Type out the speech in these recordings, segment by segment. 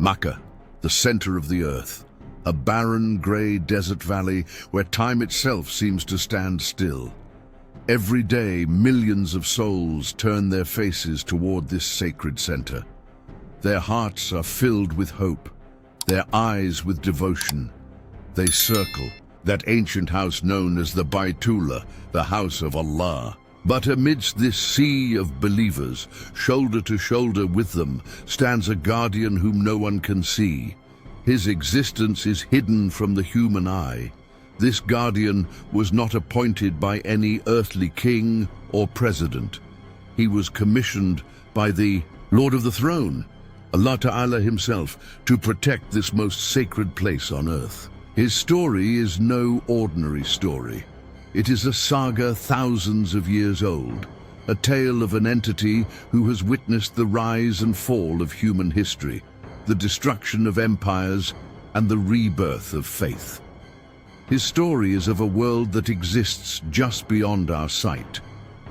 Makkah, the center of the earth, a barren, grey desert valley where time itself seems to stand still. Every day, millions of souls turn their faces toward this sacred center. Their hearts are filled with hope, their eyes with devotion. They circle that ancient house known as the Baytullah, the house of Allah. But amidst this sea of believers, shoulder to shoulder with them, stands a guardian whom no one can see. His existence is hidden from the human eye. This guardian was not appointed by any earthly king or president. He was commissioned by the Lord of the Throne, Allah Ta'ala himself, to protect this most sacred place on earth. His story is no ordinary story. It is a saga thousands of years old, a tale of an entity who has witnessed the rise and fall of human history, the destruction of empires, and the rebirth of faith. His story is of a world that exists just beyond our sight,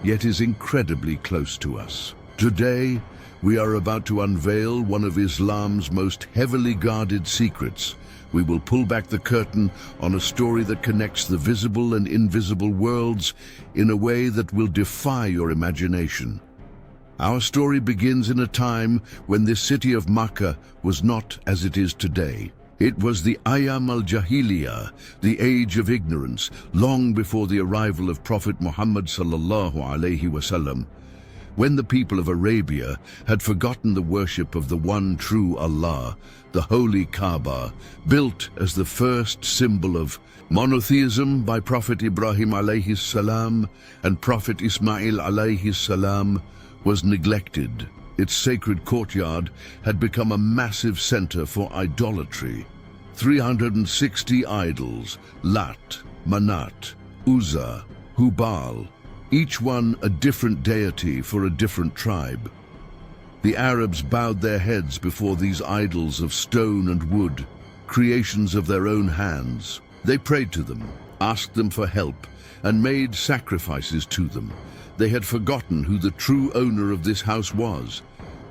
yet is incredibly close to us. Today, we are about to unveil one of Islam's most heavily guarded secrets. We will pull back the curtain on a story that connects the visible and invisible worlds in a way that will defy your imagination. Our story begins in a time when this city of Makkah was not as it is today. It was the Ayam al-Jahiliyyah, the age of ignorance, long before the arrival of Prophet Muhammad sallallahu alaihi wasallam, when the people of Arabia had forgotten the worship of the one true Allah. The Holy Kaaba, built as the first symbol of monotheism by Prophet Ibrahim alayhi salam and Prophet Ismail alayhi salam, was neglected. Its sacred courtyard had become a massive center for idolatry. 360 idols, Lat, Manat, Uzza, Hubal, each one a different deity for a different tribe. The Arabs bowed their heads before these idols of stone and wood, creations of their own hands. They prayed to them, asked them for help, and made sacrifices to them. They had forgotten who the true owner of this house was.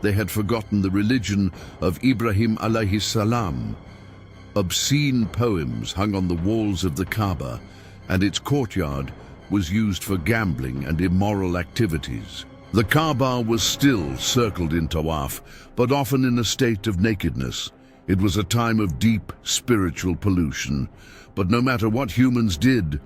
They had forgotten the religion of Ibrahim alayhi salam. Obscene poems hung on the walls of the Kaaba, and its courtyard was used for gambling and immoral activities. The Kaaba was still circled in tawaf, but often in a state of nakedness. It was a time of deep spiritual pollution. But no matter what humans did,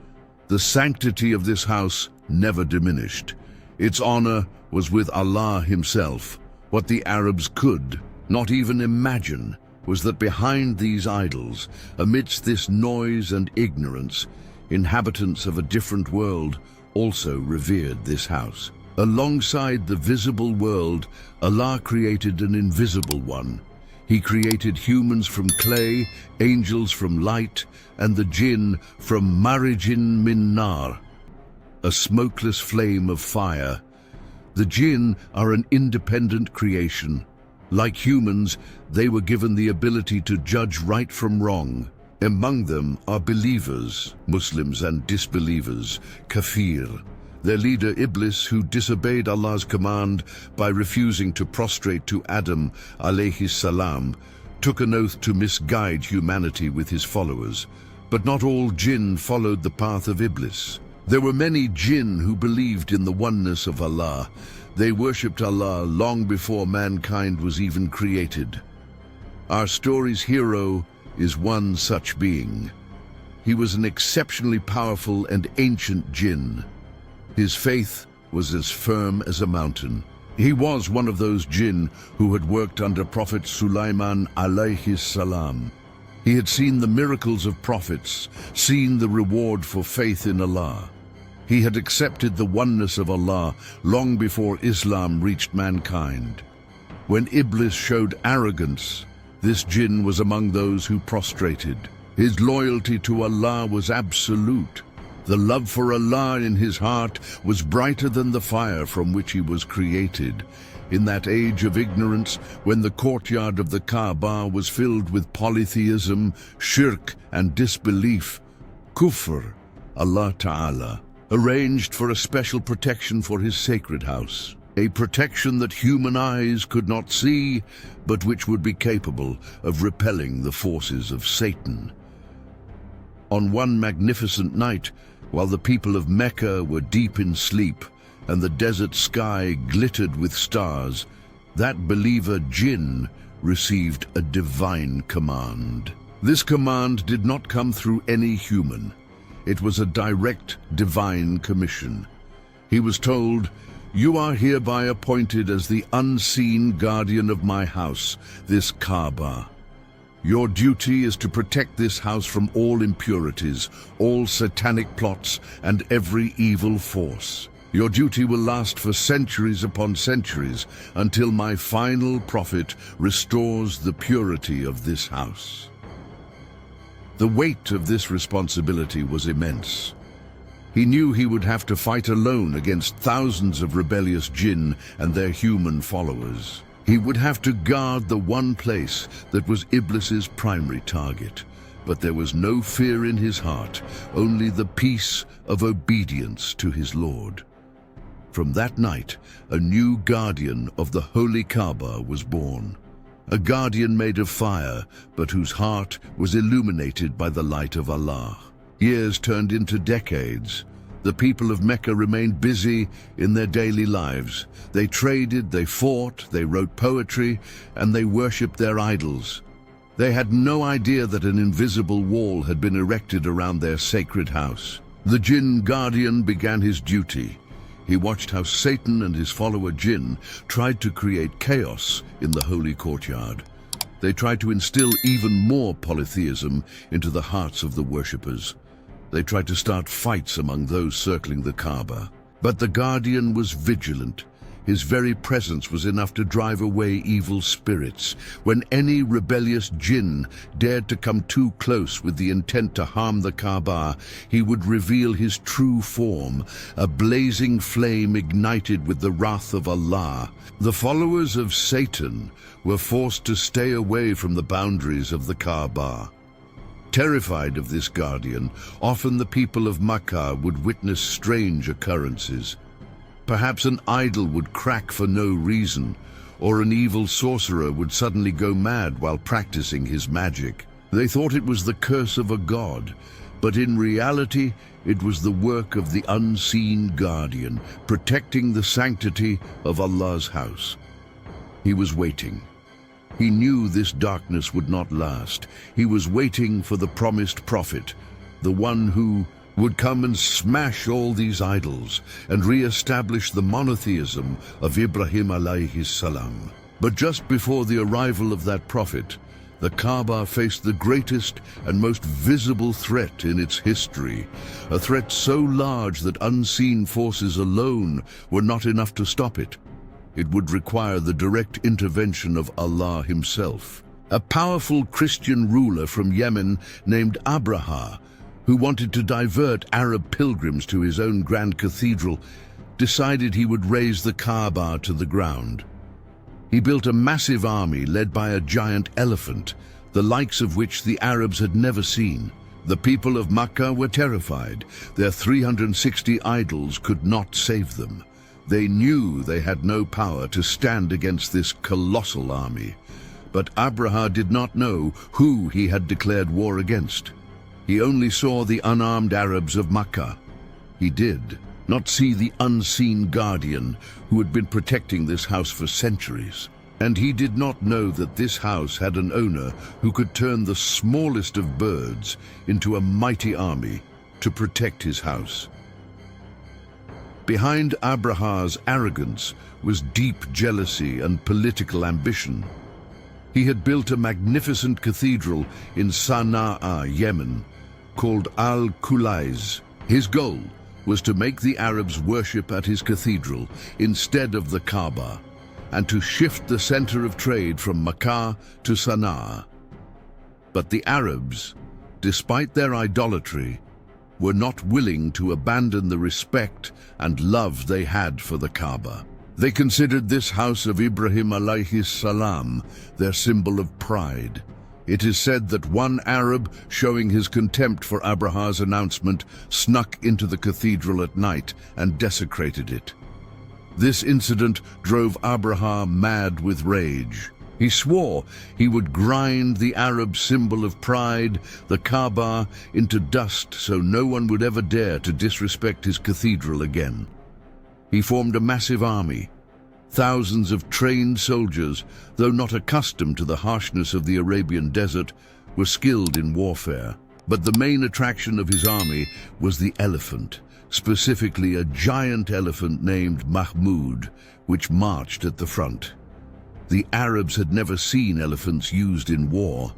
the sanctity of this house never diminished. Its honor was with Allah himself. What the Arabs could not even imagine was that behind these idols, amidst this noise and ignorance, inhabitants of a different world also revered this house. Alongside the visible world, Allah created an invisible one. He created humans from clay, angels from light, and the Jinn from marijin min nar, a smokeless flame of fire. The Jinn are an independent creation. Like humans, they were given the ability to judge right from wrong. Among them are believers, Muslims and disbelievers, kafir. Their leader Iblis, who disobeyed Allah's command by refusing to prostrate to Adam alayhi salam, took an oath to misguide humanity with his followers. But not all Jinn followed the path of Iblis. There were many Jinn who believed in the oneness of Allah. They worshipped Allah long before mankind was even created. Our story's hero is one such being. He was an exceptionally powerful and ancient Jinn. His faith was as firm as a mountain. He was one of those Jinn who had worked under Prophet Sulaiman alayhi salam. He had seen the miracles of prophets, seen the reward for faith in Allah. He had accepted the oneness of Allah long before Islam reached mankind. When Iblis showed arrogance, this Jinn was among those who prostrated. His loyalty to Allah was absolute. The love for Allah in his heart was brighter than the fire from which he was created. In that age of ignorance, when the courtyard of the Kaaba was filled with polytheism, shirk and disbelief, kufr, Allah Ta'ala arranged for a special protection for his sacred house. a protection that human eyes could not see, but which would be capable of repelling the forces of Satan. On one magnificent night, while the people of Mecca were deep in sleep and the desert sky glittered with stars, that believer Jinn received a divine command. This command did not come through any human. It was a direct divine commission. He was told, "You are hereby appointed as the unseen guardian of my house, this Kaaba. Your duty is to protect this house from all impurities, all satanic plots, and every evil force. Your duty will last for centuries upon centuries until my final prophet restores the purity of this house." The weight of this responsibility was immense. He knew he would have to fight alone against thousands of rebellious jinn and their human followers. He would have to guard the one place that was Iblis's primary target. But there was no fear in his heart, only the peace of obedience to his Lord. From that night, a new guardian of the Holy Kaaba was born. A guardian made of fire, but whose heart was illuminated by the light of Allah. Years turned into decades. The people of Mecca remained busy in their daily lives. They traded, they fought, they wrote poetry, and they worshipped their idols. They had no idea that an invisible wall had been erected around their sacred house. The Jinn guardian began his duty. He watched how Satan and his follower Jinn tried to create chaos in the holy courtyard. They tried to instill even more polytheism into the hearts of the worshippers. They tried to start fights among those circling the Kaaba. But the guardian was vigilant. His very presence was enough to drive away evil spirits. When any rebellious jinn dared to come too close with the intent to harm the Kaaba, he would reveal his true form, a blazing flame ignited with the wrath of Allah. The followers of Satan were forced to stay away from the boundaries of the Kaaba. Terrified of this guardian, often the people of Makkah would witness strange occurrences. Perhaps an idol would crack for no reason, or an evil sorcerer would suddenly go mad while practicing his magic. They thought it was the curse of a god, but in reality it was the work of the unseen guardian, protecting the sanctity of Allah's house. He was waiting. He knew this darkness would not last. He was waiting for the promised prophet, the one who would come and smash all these idols and re-establish the monotheism of Ibrahim alayhi salam. But just before the arrival of that prophet, the Kaaba faced the greatest and most visible threat in its history, a threat so large that unseen forces alone were not enough to stop it. It would require the direct intervention of Allah himself. A powerful Christian ruler from Yemen named Abraha, who wanted to divert Arab pilgrims to his own grand cathedral, decided he would raise the Kaaba to the ground. He built a massive army led by a giant elephant, the likes of which the Arabs had never seen. The people of Makkah were terrified. Their 360 idols could not save them. They knew they had no power to stand against this colossal army. But Abraha did not know who he had declared war against. He only saw the unarmed Arabs of Makkah. He did not see the unseen guardian who had been protecting this house for centuries. And he did not know that this house had an owner who could turn the smallest of birds into a mighty army to protect his house. Behind Abraha's arrogance was deep jealousy and political ambition. He had built a magnificent cathedral in Sana'a, Yemen, called Al-Kulais. His goal was to make the Arabs worship at his cathedral instead of the Kaaba, and to shift the center of trade from Makkah to Sana'a. But the Arabs, despite their idolatry, were not willing to abandon the respect and love they had for the Kaaba. They considered this house of Ibrahim alayhi salam their symbol of pride. It is said that one Arab, showing his contempt for Abraha's announcement, snuck into the cathedral at night and desecrated it. This incident drove Abraham mad with rage. He swore he would grind the Arab symbol of pride, the Kaaba, into dust so no one would ever dare to disrespect his cathedral again. He formed a massive army. Thousands of trained soldiers, though not accustomed to the harshness of the Arabian desert, were skilled in warfare. But the main attraction of his army was the elephant, specifically a giant elephant named Mahmud, which marched at the front. The Arabs had never seen elephants used in war.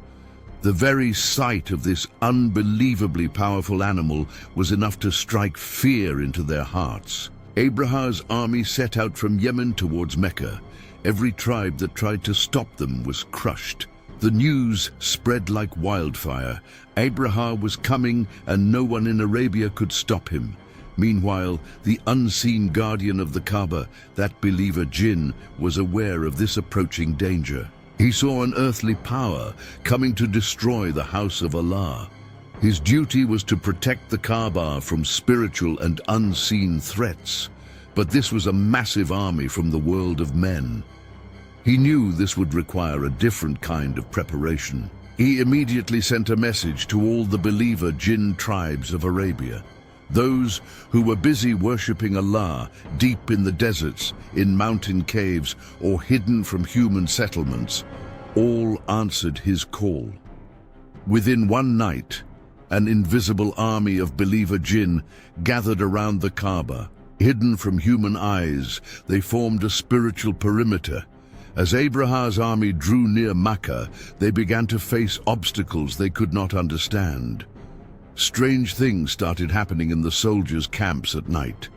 The very sight of this unbelievably powerful animal was enough to strike fear into their hearts. Abraha's army set out from Yemen towards Mecca. Every tribe that tried to stop them was crushed. The news spread like wildfire. Abraham was coming and no one in Arabia could stop him. Meanwhile, the unseen guardian of the Kaaba, that believer Jinn, was aware of this approaching danger. He saw an earthly power coming to destroy the house of Allah. His duty was to protect the Kaaba from spiritual and unseen threats. But this was a massive army from the world of men. He knew this would require a different kind of preparation. He immediately sent a message to all the believer Jinn tribes of Arabia. Those who were busy worshipping Allah deep in the deserts, in mountain caves, or hidden from human settlements, all answered his call. Within one night, an invisible army of believer Jinn gathered around the Kaaba. Hidden from human eyes, they formed a spiritual perimeter. As Abraha's army drew near Makkah, they began to face obstacles they could not understand. Strange things started happening in the soldiers' camps at night.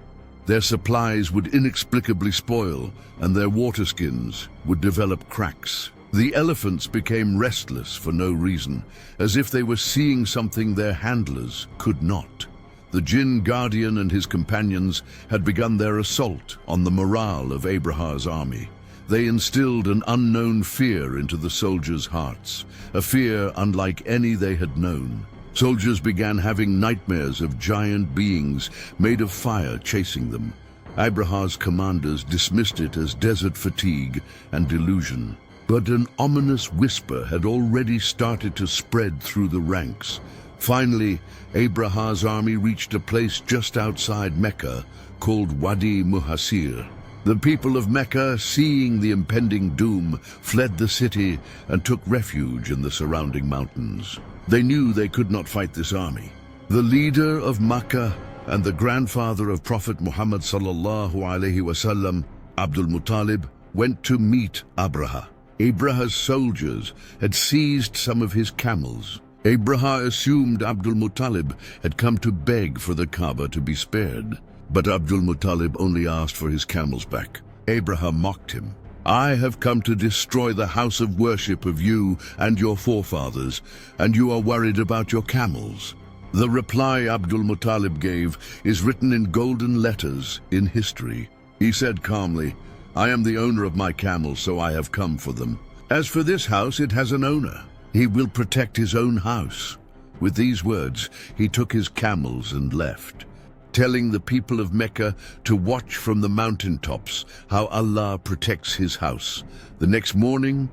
Their supplies would inexplicably spoil, and their water skins would develop cracks. The elephants became restless for no reason, as if they were seeing something their handlers could not. The Jinn guardian and his companions had begun their assault on the morale of Abraha's army. They instilled an unknown fear into the soldiers' hearts, a fear unlike any they had known. Soldiers began having nightmares of giant beings made of fire chasing them. Abraha's commanders dismissed it as desert fatigue and delusion. But an ominous whisper had already started to spread through the ranks. Finally, Abraha's army reached a place just outside Mecca called Wadi Muhassir. The people of Mecca, seeing the impending doom, fled the city and took refuge in the surrounding mountains. They knew they could not fight this army. The leader of Makkah and the grandfather of Prophet Muhammad sallallahu alaihi wasallam, Abdul Muttalib, went to meet Abraha. Abraha's soldiers had seized some of his camels. Abraha assumed Abdul Muttalib had come to beg for the Kaaba to be spared. But Abdul Muttalib only asked for his camels back. Abraham mocked him. "I have come to destroy the house of worship of you and your forefathers, and you are worried about your camels." The reply Abdul Muttalib gave is written in golden letters in history. He said calmly, "I am the owner of my camels, so I have come for them. As for this house, it has an owner. He will protect his own house." With these words, he took his camels and left, telling the people of Mecca to watch from the mountaintops how Allah protects his house. The next morning,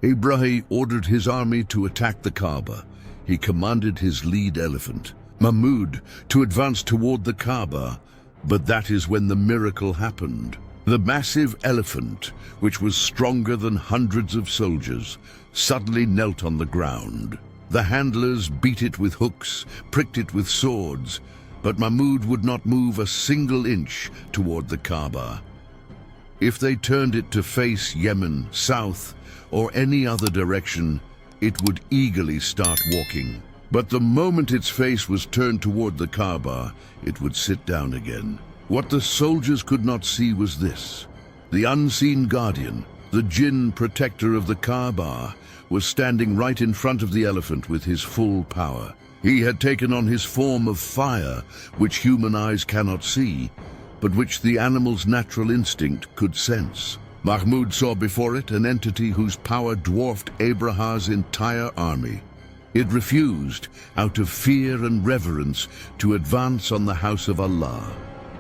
Abraham ordered his army to attack the Kaaba. He commanded his lead elephant, Mahmud, to advance toward the Kaaba. But that is when the miracle happened. The massive elephant, which was stronger than hundreds of soldiers, suddenly knelt on the ground. The handlers beat it with hooks, pricked it with swords, but Mahmud would not move a single inch toward the Kaaba. If they turned it to face Yemen, south, or any other direction, it would eagerly start walking. But the moment its face was turned toward the Kaaba, it would sit down again. What the soldiers could not see was this. The unseen guardian, the Jinn protector of the Kaaba, was standing right in front of the elephant with his full power. He had taken on his form of fire, which human eyes cannot see, but which the animal's natural instinct could sense. Mahmud saw before it an entity whose power dwarfed Abraha's entire army. It refused, out of fear and reverence, to advance on the house of Allah.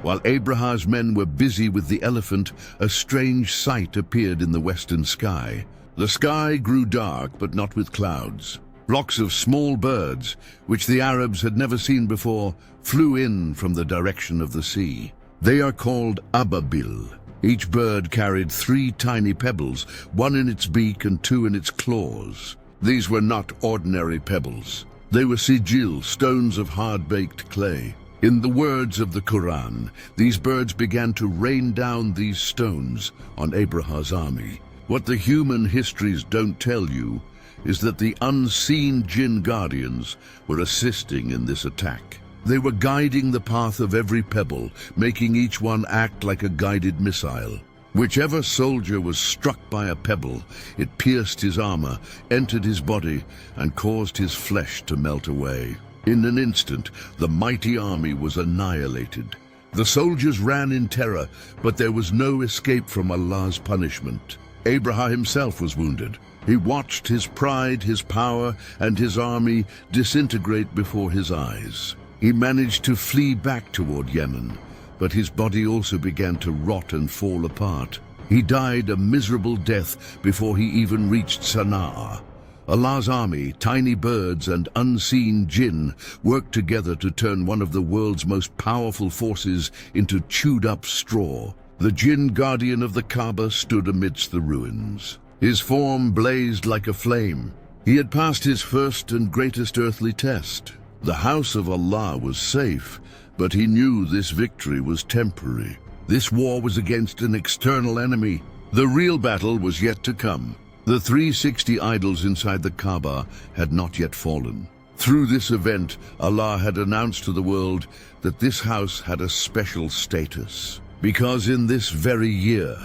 While Abraha's men were busy with the elephant, a strange sight appeared in the western sky. The sky grew dark, but not with clouds. Flocks of small birds, which the Arabs had never seen before, flew in from the direction of the sea. They are called Ababil. Each bird carried 3 tiny pebbles, 1 in its beak and 2 in its claws. These were not ordinary pebbles. They were sigil, stones of hard-baked clay. In the words of the Quran, these birds began to rain down these stones on Abraha's army. What the human histories don't tell you is that the unseen Jinn guardians were assisting in this attack. They were guiding the path of every pebble, making each one act like a guided missile. Whichever soldier was struck by a pebble, it pierced his armor, entered his body, and caused his flesh to melt away. In an instant, the mighty army was annihilated. The soldiers ran in terror, but there was no escape from Allah's punishment. Abraham himself was wounded. He watched his pride, his power, and his army disintegrate before his eyes. He managed to flee back toward Yemen, but his body also began to rot and fall apart. He died a miserable death before he even reached Sana'a. Allah's army, tiny birds, and unseen jinn worked together to turn one of the world's most powerful forces into chewed-up straw. The jinn guardian of the Kaaba stood amidst the ruins. His form blazed like a flame. He had passed his first and greatest earthly test. The house of Allah was safe, but he knew this victory was temporary. This war was against an external enemy. The real battle was yet to come. The 360 idols inside the Kaaba had not yet fallen. Through this event, Allah had announced to the world that this house had a special status. Because in this very year,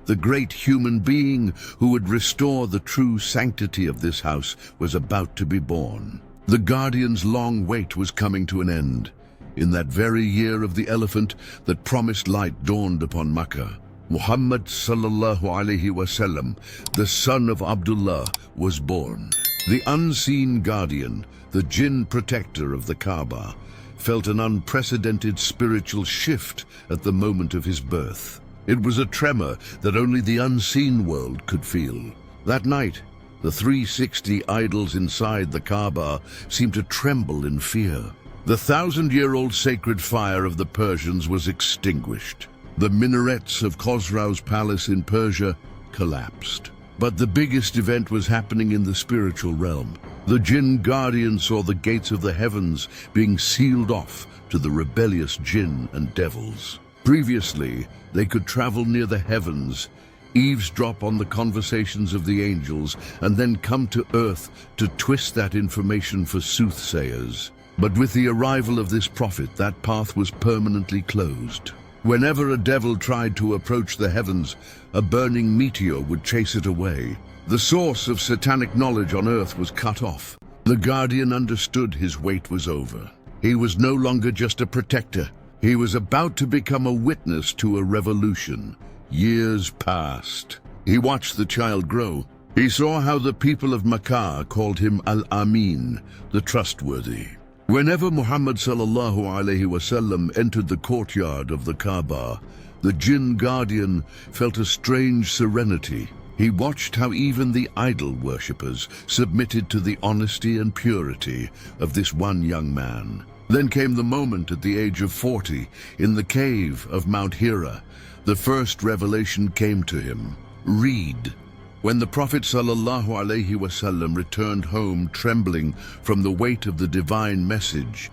the great human being who would restore the true sanctity of this house was about to be born. The Guardian's long wait was coming to an end. In that very year of the elephant, that promised light dawned upon Makkah. Muhammad sallallahu alaihi wasallam, the son of Abdullah, was born. The unseen guardian, the jinn protector of the Kaaba, felt an unprecedented spiritual shift at the moment of his birth. It was a tremor that only the unseen world could feel. That night, the 360 idols inside the Kaaba seemed to tremble in fear. The 1,000-year-old sacred fire of the Persians was extinguished. The minarets of Khosrau's palace in Persia collapsed. But the biggest event was happening in the spiritual realm. The jinn guardian saw the gates of the heavens being sealed off to the rebellious jinn and devils. Previously, they could travel near the heavens, eavesdrop on the conversations of the angels, and then come to earth to twist that information for soothsayers. But with the arrival of this prophet, that path was permanently closed. Whenever a devil tried to approach the heavens, a burning meteor would chase it away. The source of satanic knowledge on earth was cut off. The guardian understood his wait was over. He was no longer just a protector. He was about to become a witness to a revolution. Years passed. He watched the child grow. He saw how the people of Makkah called him Al-Amin, the trustworthy. Whenever Muhammad sallallahu alaihi wasallam entered the courtyard of the Kaaba, the jinn guardian felt a strange serenity. He watched how even the idol worshippers submitted to the honesty and purity of this one young man. Then came the moment at the age of 40, in the cave of Mount Hira. The first revelation came to him. Read. When the Prophet sallallahu alaihi wasallam returned home trembling from the weight of the divine message,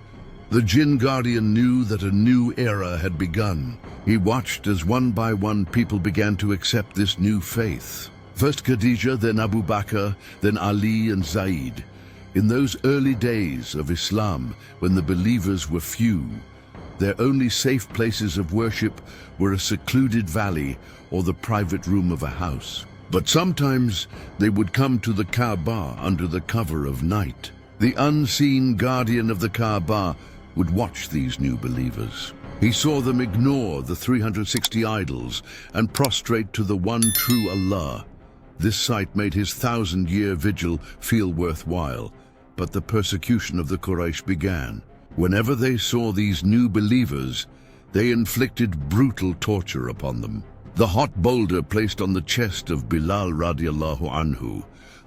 the jinn guardian knew that a new era had begun. He watched as one by one people began to accept this new faith. First Khadija, then Abu Bakr, then Ali and Zaid. In those early days of Islam, when the believers were few, their only safe places of worship were a secluded valley or the private room of a house. But sometimes they would come to the Kaaba under the cover of night. The unseen guardian of the Kaaba would watch these new believers. He saw them ignore the 360 idols and prostrate to the one true Allah. This sight made his 1,000-year vigil feel worthwhile, but the persecution of the Quraysh began. Whenever they saw these new believers, They inflicted brutal torture upon them. The hot boulder placed on the chest of Bilal radiallahu anhu,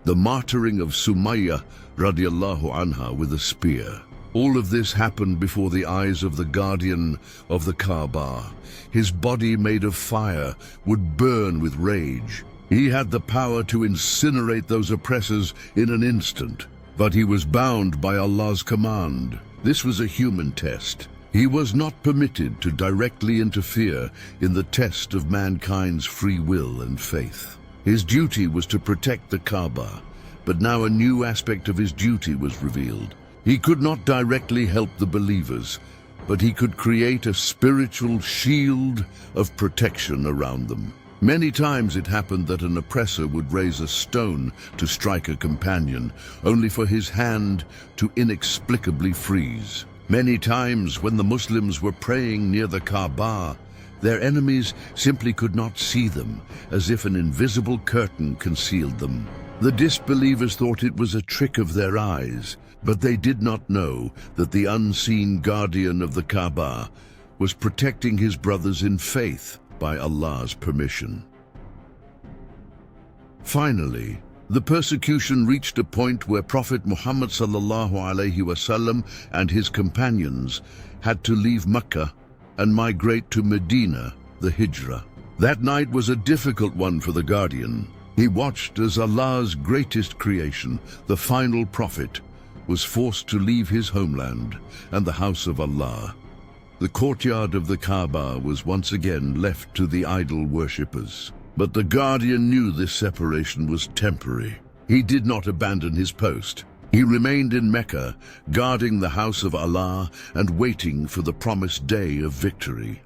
the martyring of Sumayya radiallahu anha with a spear. All of this happened before the eyes of the guardian of the Kaaba. His body, made of fire, would burn with rage. He had the power to incinerate those oppressors in an instant, but he was bound by Allah's command. This was a human test. He was not permitted to directly interfere in the test of mankind's free will and faith. His duty was to protect the Kaaba, but now a new aspect of his duty was revealed. He could not directly help the believers, but he could create a spiritual shield of protection around them. Many times it happened that an oppressor would raise a stone to strike a companion, only for his hand to inexplicably freeze. Many times when the Muslims were praying near the Kaaba, their enemies simply could not see them, as if an invisible curtain concealed them. The disbelievers thought it was a trick of their eyes, but they did not know that the unseen guardian of the Kaaba was protecting his brothers in faith by Allah's permission. Finally, the persecution reached a point where Prophet Muhammad sallallahu alaihi wasallam and his companions had to leave Mecca and migrate to Medina, the Hijrah. That night was a difficult one for the guardian. He watched as Allah's greatest creation, the final prophet, was forced to leave his homeland and the house of Allah. The courtyard of the Kaaba was once again left to the idol worshippers. But the guardian knew this separation was temporary. He did not abandon his post. He remained in Mecca, guarding the house of Allah and waiting for the promised day of victory.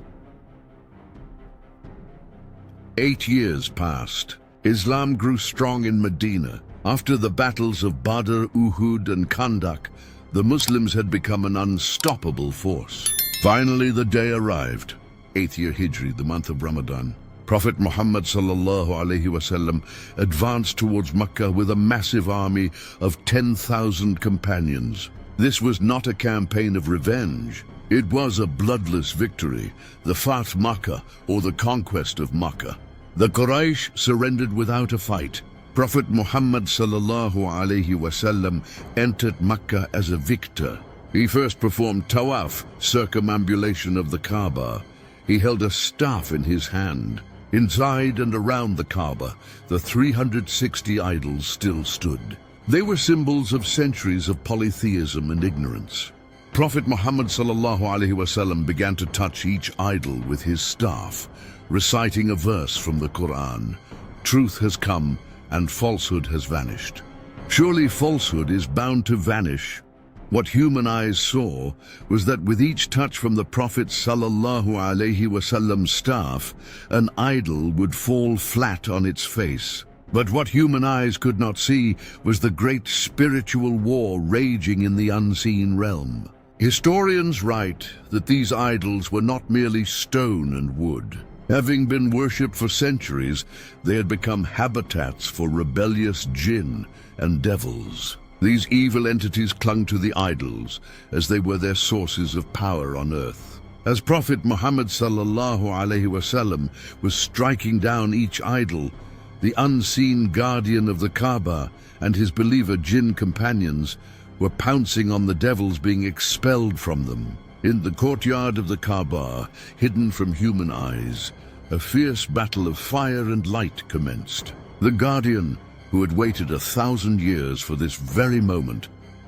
8 years passed. Islam grew strong in Medina. After the battles of Badr, Uhud, and Khandaq, the Muslims had become an unstoppable force. Finally, the day arrived, 8th year Hijri, the month of Ramadan. Prophet Muhammad sallallahu alaihi wasallam advanced towards Makkah with a massive army of 10,000 companions. This was not a campaign of revenge. It was a bloodless victory, the Fath Makkah, or the conquest of Makkah. The Quraysh surrendered without a fight. Prophet Muhammad sallallahu alaihi wasallam entered Makkah as a victor. He first performed tawaf, circumambulation of the Kaaba. He held a staff in his hand. Inside and around the Kaaba, the 360 idols still stood. They were symbols of centuries of polytheism and ignorance. Prophet Muhammad sallallahu alaihi wasallam began to touch each idol with his staff, reciting a verse from the Quran. Truth has come and falsehood has vanished. Surely falsehood is bound to vanish. What human eyes saw was that with each touch from the Prophet sallallahu alaihi wasallam's staff, an idol would fall flat on its face. But what human eyes could not see was the great spiritual war raging in the unseen realm. Historians write that these idols were not merely stone and wood. Having been worshipped for centuries, they had become habitats for rebellious jinn and devils. These evil entities clung to the idols as they were their sources of power on earth. As Prophet Muhammad sallallahu alaihi wasallam was striking down each idol, the unseen guardian of the Kaaba and his believer jinn companions were pouncing on the devils being expelled from them. In the courtyard of the Kaaba, hidden from human eyes, a fierce battle of fire and light commenced. The guardian, who had waited 1,000 years for this very moment,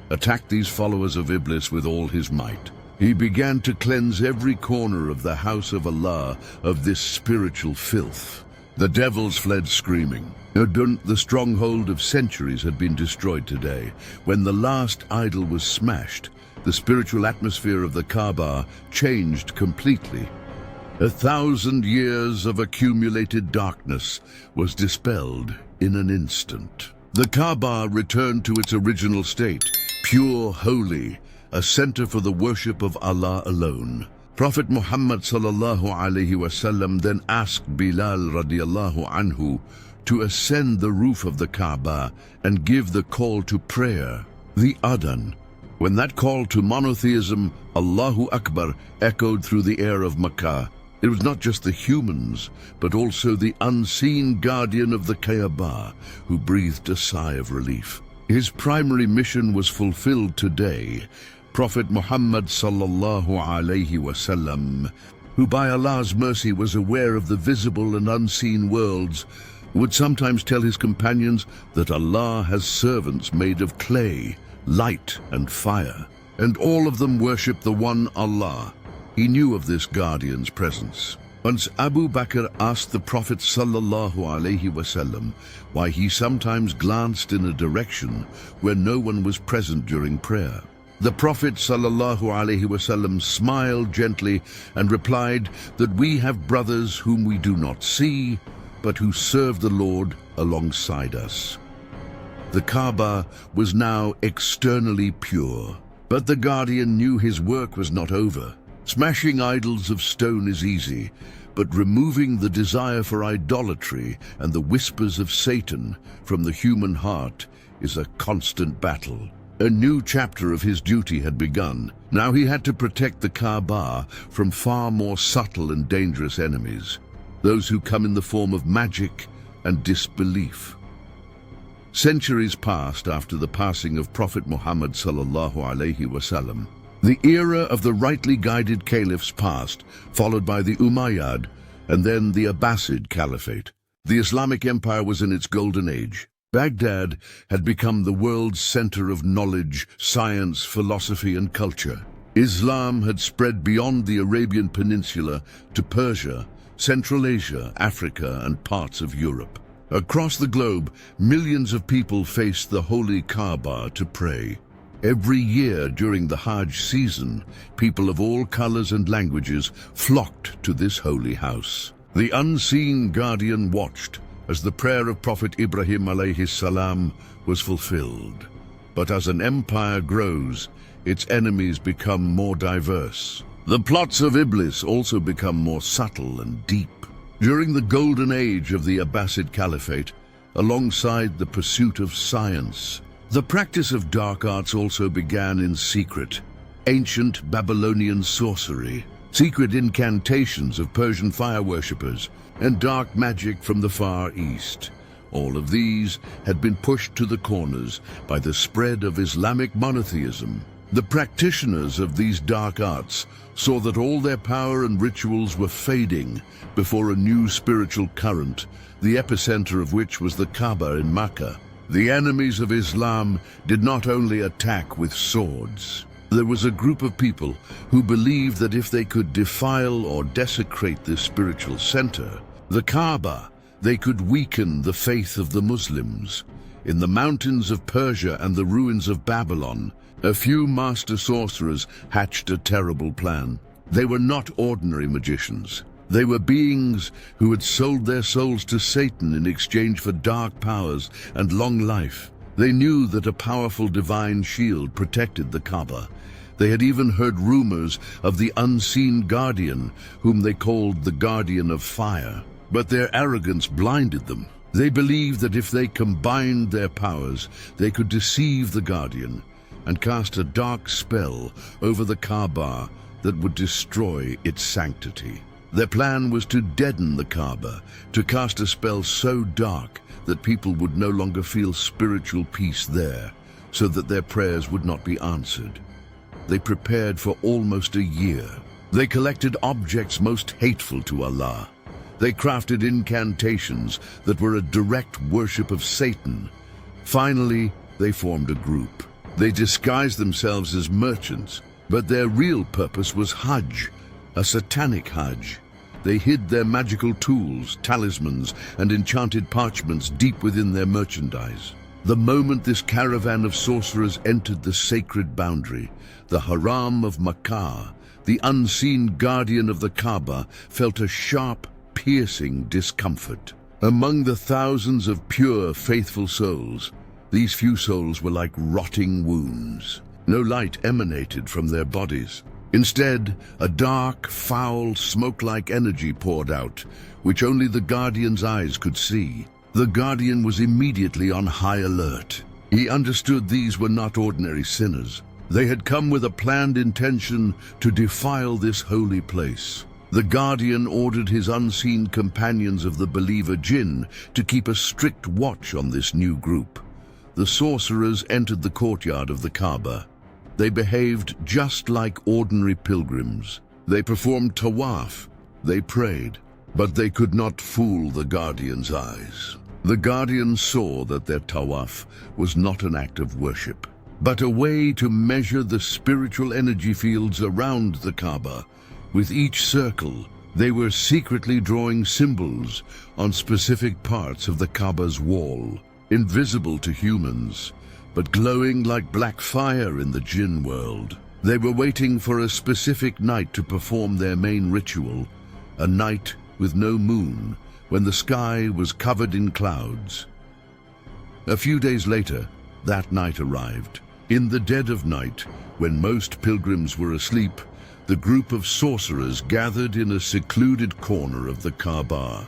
attacked these followers of Iblis with all his might. He began to cleanse every corner of the house of Allah of this spiritual filth. The devils fled screaming. The stronghold of centuries had been destroyed today. When the last idol was smashed, the spiritual atmosphere of the Kaaba changed completely. 1,000 years of accumulated darkness was dispelled in an instant. The Kaaba returned to its original state, pure, holy, a center for the worship of Allah alone. Prophet Muhammad sallallahu alaihi wasallam then asked Bilal radiallahu anhu to ascend the roof of the Kaaba and give the call to prayer. The adhan, When that call to monotheism, Allahu Akbar, echoed through the air of Makkah, it was not just the humans, but also the unseen guardian of the Kaaba who breathed a sigh of relief. His primary mission was fulfilled today. Prophet Muhammad sallallahu alaihi wasallam, who by Allah's mercy was aware of the visible and unseen worlds, would sometimes tell his companions that Allah has servants made of clay, light and fire, and all of them worship the one Allah. He knew of this guardian's presence. Once Abu Bakr asked the Prophet sallallahu alaihi wasallam why he sometimes glanced in a direction where no one was present during prayer. The Prophet sallallahu alaihi wasallam smiled gently and replied that we have brothers whom we do not see, but who serve the Lord alongside us. The Kaaba was now externally pure, but the guardian knew his work was not over. Smashing idols of stone is easy, but removing the desire for idolatry and the whispers of Satan from the human heart is a constant battle. A new chapter of his duty had begun. Now he had to protect the Kaaba from far more subtle and dangerous enemies, those who come in the form of magic and disbelief. Centuries passed after the passing of Prophet Muhammad sallallahu alaihi wasallam. The era of the rightly guided caliphs passed, followed by the Umayyad and then the Abbasid Caliphate. The Islamic Empire was in its golden age. Baghdad had become the world's center of knowledge, science, philosophy, and culture. Islam had spread beyond the Arabian Peninsula to Persia, Central Asia, Africa, and parts of Europe. Across the globe, millions of people faced the Holy Kaaba to pray. Every year during the Hajj season, people of all colors and languages flocked to this holy house. The unseen guardian watched as the prayer of Prophet Ibrahim alayhi salam was fulfilled. But as an empire grows, its enemies become more diverse. The plots of Iblis also become more subtle and deep. During the golden age of the Abbasid Caliphate, alongside the pursuit of science, the practice of dark arts also began in secret. Ancient Babylonian sorcery, secret incantations of Persian fire worshippers, and dark magic from the Far East. All of these had been pushed to the corners by the spread of Islamic monotheism. The practitioners of these dark arts saw that all their power and rituals were fading before a new spiritual current, the epicenter of which was the Kaaba in Makkah. The enemies of Islam did not only attack with swords. There was a group of people who believed that if they could defile or desecrate this spiritual center, the Kaaba, they could weaken the faith of the Muslims. In the mountains of Persia and the ruins of Babylon, a few master sorcerers hatched a terrible plan. They were not ordinary magicians. They were beings who had sold their souls to Satan in exchange for dark powers and long life. They knew that a powerful divine shield protected the Kaaba. They had even heard rumors of the unseen guardian, whom they called the Guardian of Fire. But their arrogance blinded them. They believed that if they combined their powers, they could deceive the guardian and cast a dark spell over the Kaaba that would destroy its sanctity. Their plan was to deaden the Kaaba, to cast a spell so dark that people would no longer feel spiritual peace there, so that their prayers would not be answered. They prepared for almost a year. They collected objects most hateful to Allah. They crafted incantations that were a direct worship of Satan. Finally, they formed a group. They disguised themselves as merchants, but their real purpose was Hajj, a satanic Hajj. They hid their magical tools, talismans, and enchanted parchments deep within their merchandise. The moment this caravan of sorcerers entered the sacred boundary, the Haram of Makkah, the unseen guardian of the Kaaba felt a sharp, piercing discomfort. Among the thousands of pure, faithful souls, these few souls were like rotting wounds. No light emanated from their bodies. Instead, a dark, foul, smoke-like energy poured out, which only the Guardian's eyes could see. The Guardian was immediately on high alert. He understood these were not ordinary sinners. They had come with a planned intention to defile this holy place. The Guardian ordered his unseen companions of the believer Jinn to keep a strict watch on this new group. The sorcerers entered the courtyard of the Kaaba. They behaved just like ordinary pilgrims. They performed tawaf. They prayed. But they could not fool the Guardian's eyes. The Guardian saw that their tawaf was not an act of worship, but a way to measure the spiritual energy fields around the Kaaba. With each circle, they were secretly drawing symbols on specific parts of the Kaaba's wall, invisible to humans, but glowing like black fire in the Jinn world. They were waiting for a specific night to perform their main ritual, a night with no moon, when the sky was covered in clouds. A few days later, that night arrived. In the dead of night, when most pilgrims were asleep, the group of sorcerers gathered in a secluded corner of the Kaaba.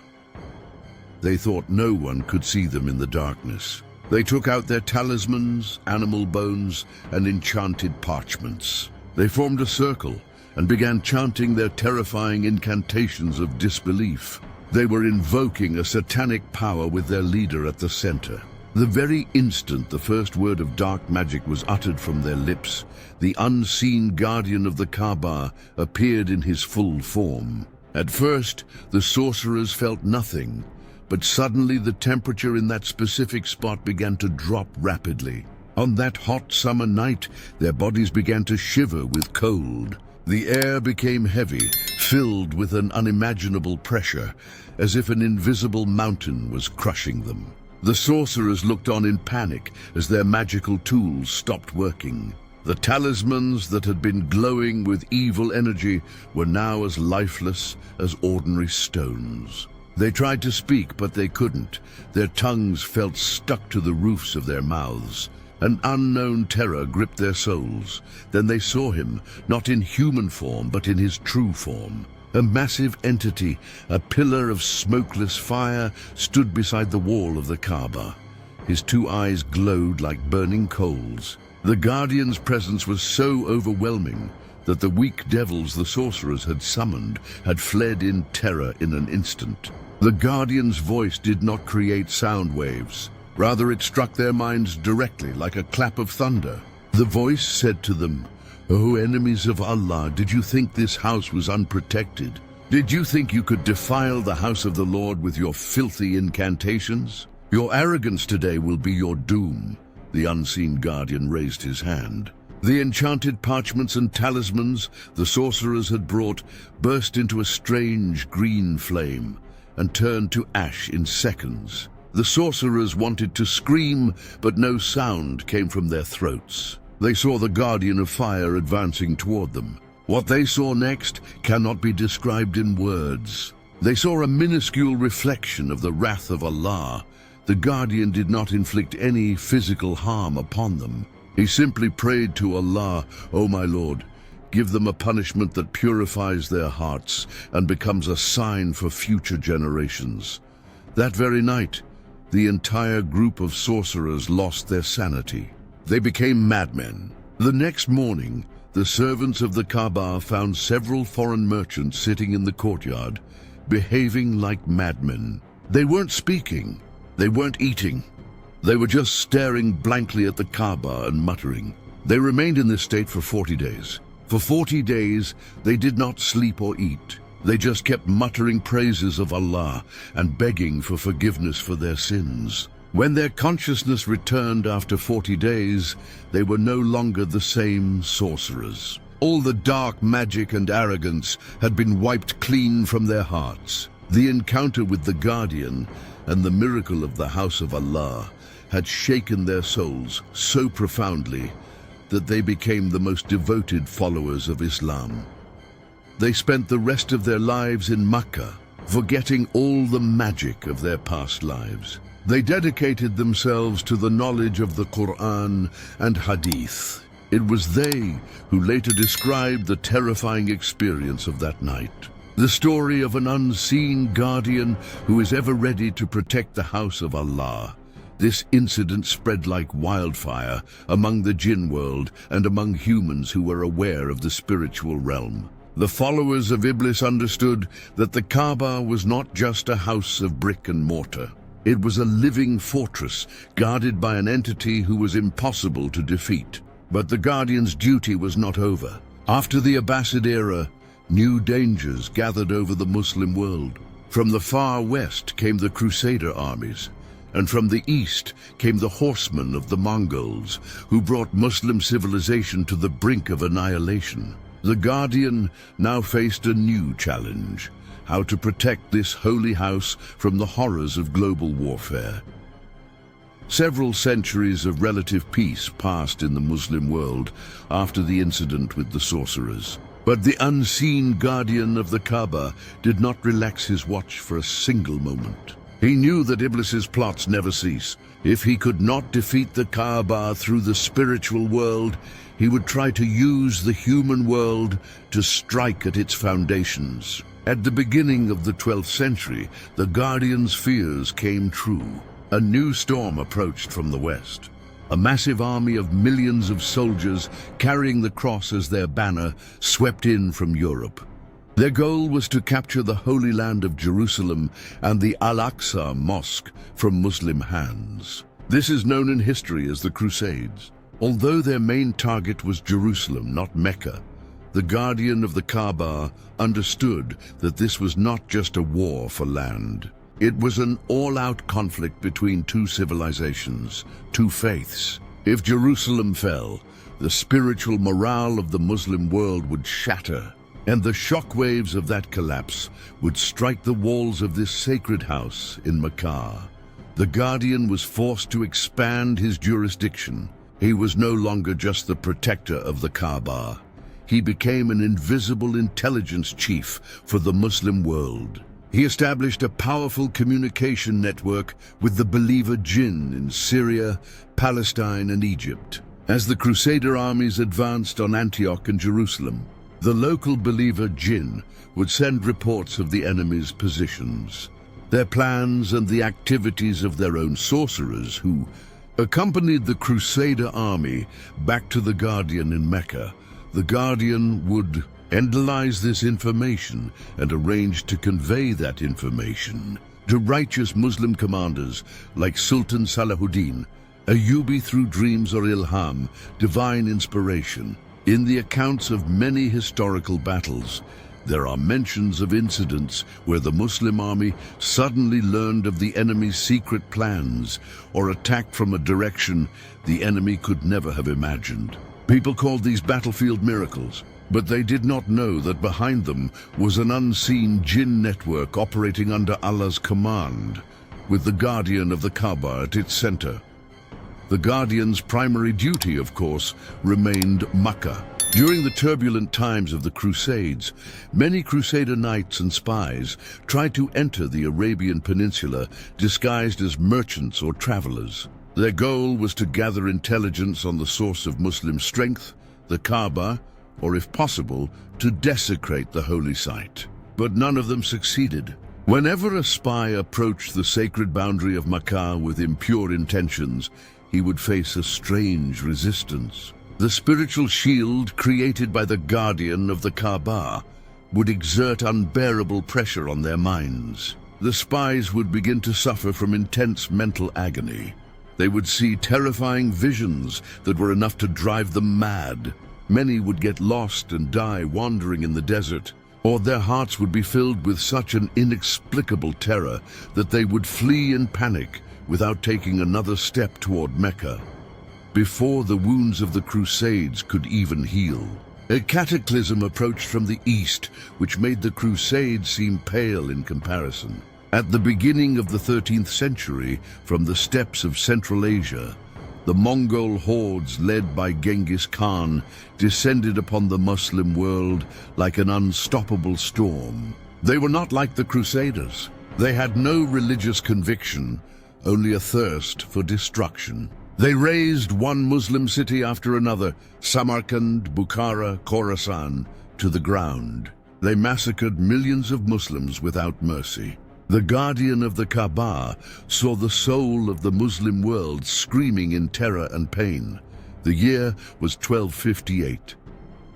They thought no one could see them in the darkness. They took out their talismans, animal bones, and enchanted parchments. They formed a circle and began chanting their terrifying incantations of disbelief. They were invoking a satanic power with their leader at the center. The very instant the first word of dark magic was uttered from their lips, the unseen guardian of the Kaaba appeared in his full form. At first, the sorcerers felt nothing, but suddenly the temperature in that specific spot began to drop rapidly. On that hot summer night, their bodies began to shiver with cold. The air became heavy, filled with an unimaginable pressure, as if an invisible mountain was crushing them. The sorcerers looked on in panic as their magical tools stopped working. The talismans that had been glowing with evil energy were now as lifeless as ordinary stones. They tried to speak, but they couldn't. Their tongues felt stuck to the roofs of their mouths. An unknown terror gripped their souls. Then they saw him, not in human form, but in his true form. A massive entity, a pillar of smokeless fire, stood beside the wall of the Kaaba. His two eyes glowed like burning coals. The Guardian's presence was so overwhelming that the weak devils the sorcerers had summoned had fled in terror in an instant. The Guardian's voice did not create sound waves. Rather, it struck their minds directly like a clap of thunder. The voice said to them, "O enemies of Allah, did you think this house was unprotected? Did you think you could defile the house of the Lord with your filthy incantations? Your arrogance today will be your doom." The unseen guardian raised his hand. The enchanted parchments and talismans the sorcerers had brought burst into a strange green flame and turned to ash in seconds. The sorcerers wanted to scream, but no sound came from their throats. They saw the Guardian of Fire advancing toward them. What they saw next cannot be described in words. They saw a minuscule reflection of the wrath of Allah. The Guardian did not inflict any physical harm upon them. He simply prayed to Allah, "O my Lord, give them a punishment that purifies their hearts and becomes a sign for future generations." That very night, the entire group of sorcerers lost their sanity. They became madmen. The next morning, the servants of the Kaaba found several foreign merchants sitting in the courtyard, behaving like madmen. They weren't speaking. They weren't eating. They were just staring blankly at the Kaaba and muttering. They remained in this state for 40 days. For 40 days, they did not sleep or eat. They just kept muttering praises of Allah and begging for forgiveness for their sins. When their consciousness returned after 40 days, they were no longer the same sorcerers. All the dark magic and arrogance had been wiped clean from their hearts. The encounter with the Guardian and the miracle of the house of Allah had shaken their souls so profoundly that they became the most devoted followers of Islam. They spent the rest of their lives in Mecca, forgetting all the magic of their past lives. They dedicated themselves to the knowledge of the Quran and Hadith. It was they who later described the terrifying experience of that night. The story of an unseen guardian who is ever ready to protect the house of Allah. This incident spread like wildfire among the Jinn world and among humans who were aware of the spiritual realm. The followers of Iblis understood that the Kaaba was not just a house of brick and mortar. It was a living fortress guarded by an entity who was impossible to defeat. But the Guardian's duty was not over. After the Abbasid era, new dangers gathered over the Muslim world. From the far west came the Crusader armies, and from the east came the horsemen of the Mongols, who brought Muslim civilization to the brink of annihilation. The Guardian now faced a new challenge: how to protect this holy house from the horrors of global warfare. Several centuries of relative peace passed in the Muslim world after the incident with the sorcerers. But the unseen guardian of the Kaaba did not relax his watch for a single moment. He knew that Iblis's plots never cease. If he could not defeat the Kaaba through the spiritual world, he would try to use the human world to strike at its foundations. At the beginning of the 12th century, the Guardian's fears came true. A new storm approached from the west. A massive army of millions of soldiers carrying the cross as their banner swept in from Europe. Their goal was to capture the Holy Land of Jerusalem and the Al-Aqsa Mosque from Muslim hands. This is known in history as the Crusades. Although their main target was Jerusalem, not Mecca, the Guardian of the Kaaba understood that this was not just a war for land. It was an all-out conflict between two civilizations, two faiths. If Jerusalem fell, the spiritual morale of the Muslim world would shatter, and the shockwaves of that collapse would strike the walls of this sacred house in Mecca. The Guardian was forced to expand his jurisdiction. He was no longer just the protector of the Kaaba. He became an invisible intelligence chief for the Muslim world. He established a powerful communication network with the believer Jinn in Syria, Palestine, and Egypt. As the Crusader armies advanced on Antioch and Jerusalem, the local believer Jinn would send reports of the enemy's positions, their plans, and the activities of their own sorcerers, who accompanied the Crusader army back to the Guardian in Mecca. The Guardian would analyze this information and arrange to convey that information to righteous Muslim commanders like Sultan Salahuddin, Ayyubi through dreams or ilham, divine inspiration. In the accounts of many historical battles, there are mentions of incidents where the Muslim army suddenly learned of the enemy's secret plans or attacked from a direction the enemy could never have imagined. People called these battlefield miracles, but they did not know that behind them was an unseen Jinn network operating under Allah's command, with the Guardian of the Kaaba at its center. The Guardian's primary duty, of course, remained Makkah. During the turbulent times of the Crusades, many Crusader knights and spies tried to enter the Arabian Peninsula disguised as merchants or travelers. Their goal was to gather intelligence on the source of Muslim strength, the Kaaba, or if possible, to desecrate the holy site. But none of them succeeded. Whenever a spy approached the sacred boundary of Makkah with impure intentions, he would face a strange resistance. The spiritual shield created by the Guardian of the Kaaba would exert unbearable pressure on their minds. The spies would begin to suffer from intense mental agony. They would see terrifying visions that were enough to drive them mad. Many would get lost and die wandering in the desert, or their hearts would be filled with such an inexplicable terror that they would flee in panic without taking another step toward Mecca, before the wounds of the Crusades could even heal. A cataclysm approached from the east, which made the Crusades seem pale in comparison. At the beginning of the 13th century, from the steppes of Central Asia, the Mongol hordes led by Genghis Khan descended upon the Muslim world like an unstoppable storm. They were not like the Crusaders. They had no religious conviction, only a thirst for destruction. They razed one Muslim city after another, Samarkand, Bukhara, Khorasan, to the ground. They massacred millions of Muslims without mercy. The guardian of the Kaaba saw the soul of the Muslim world screaming in terror and pain. The year was 1258.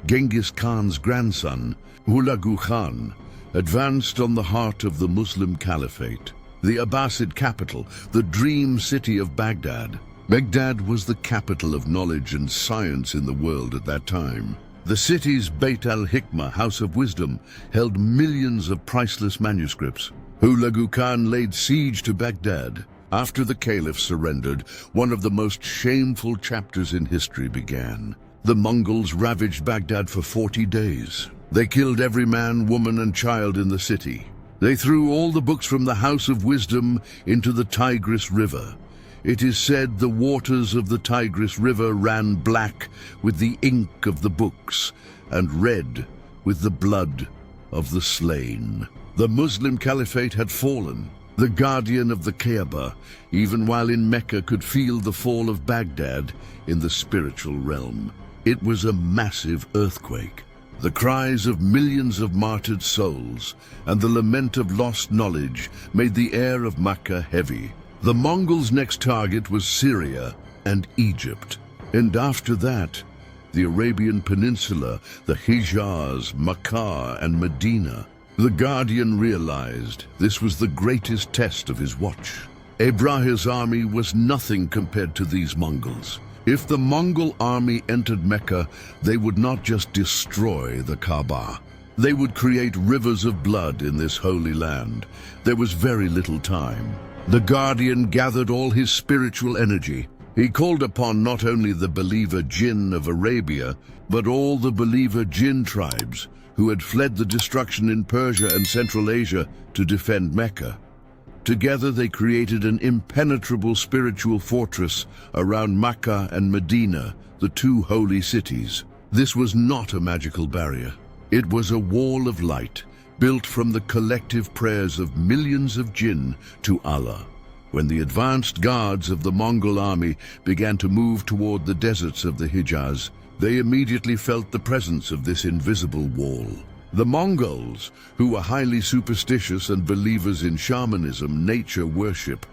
Genghis Khan's grandson, Hulagu Khan, advanced on the heart of the Muslim Caliphate, the Abbasid capital, the dream city of Baghdad. Baghdad was the capital of knowledge and science in the world at that time. The city's Beit al-Hikmah, House of Wisdom, held millions of priceless manuscripts. Hulagu Khan laid siege to Baghdad. After the caliph surrendered, one of the most shameful chapters in history began. The Mongols ravaged Baghdad for 40 days. They killed every man, woman, and child in the city. They threw all the books from the House of Wisdom into the Tigris River. It is said the waters of the Tigris River ran black with the ink of the books and red with the blood of the slain. The Muslim Caliphate had fallen. The guardian of the Kaaba, even while in Mecca, could feel the fall of Baghdad in the spiritual realm. It was a massive earthquake. The cries of millions of martyred souls and the lament of lost knowledge made the air of Makkah heavy. The Mongols' next target was Syria and Egypt. And after that, the Arabian Peninsula, the Hijaz, Makkah, and Medina. The guardian realized this was the greatest test of his watch. Abraha's army was nothing compared to these Mongols. If the Mongol army entered Mecca, they would not just destroy the Kaaba. They would create rivers of blood in this holy land. There was very little time. The guardian gathered all his spiritual energy. He called upon not only the believer Jinn of Arabia, but all the believer Jinn tribes who had fled the destruction in Persia and Central Asia to defend Mecca. Together they created an impenetrable spiritual fortress around Makkah and Medina, the two holy cities. This was not a magical barrier. It was a wall of light, built from the collective prayers of millions of Jinn to Allah. When the advanced guards of the Mongol army began to move toward the deserts of the Hijaz, they immediately felt the presence of this invisible wall. The Mongols, who were highly superstitious and believers in shamanism, nature worship,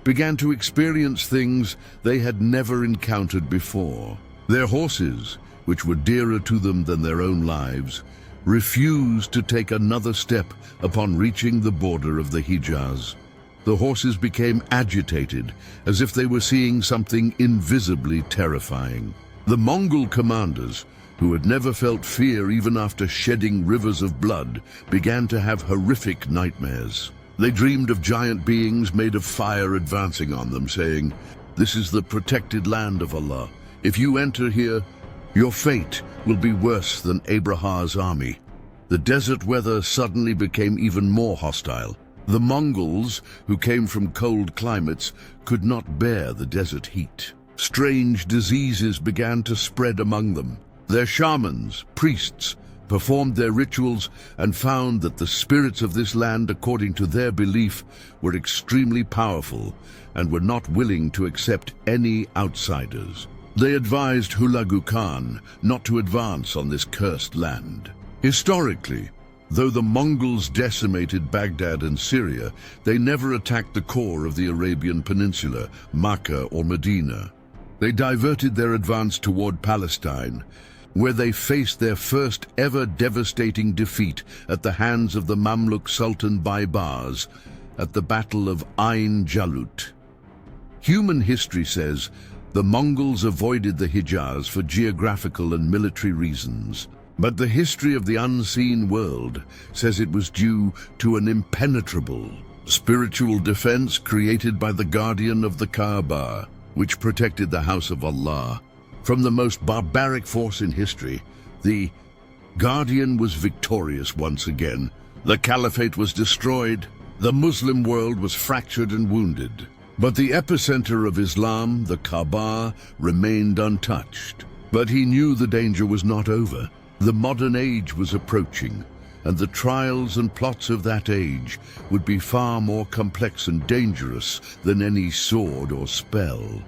began to experience things they had never encountered before. Their horses, which were dearer to them than their own lives, refused to take another step upon reaching the border of the Hijaz. The horses became agitated, as if they were seeing something invisibly terrifying. The Mongol commanders, who had never felt fear even after shedding rivers of blood, began to have horrific nightmares. They dreamed of giant beings made of fire advancing on them, saying, "This is the protected land of Allah. If you enter here, your fate will be worse than Abraha's army." The desert weather suddenly became even more hostile. The Mongols, who came from cold climates, could not bear the desert heat. Strange diseases began to spread among them. Their shamans, priests, performed their rituals and found that the spirits of this land, according to their belief, were extremely powerful and were not willing to accept any outsiders. They advised Hulagu Khan not to advance on this cursed land. Historically, though the Mongols decimated Baghdad and Syria, they never attacked the core of the Arabian Peninsula, Makkah or Medina. They diverted their advance toward Palestine, where they faced their first ever devastating defeat at the hands of the Mamluk Sultan Baybars at the Battle of Ain Jalut. Human history says the Mongols avoided the Hijaz for geographical and military reasons. But the history of the unseen world says it was due to an impenetrable spiritual defense created by the guardian of the Kaaba, which protected the house of Allah. From the most barbaric force in history, the guardian was victorious once again. The caliphate was destroyed. The Muslim world was fractured and wounded. But the epicenter of Islam, the Kaaba, remained untouched. But he knew the danger was not over. The modern age was approaching, and the trials and plots of that age would be far more complex and dangerous than any sword or spell.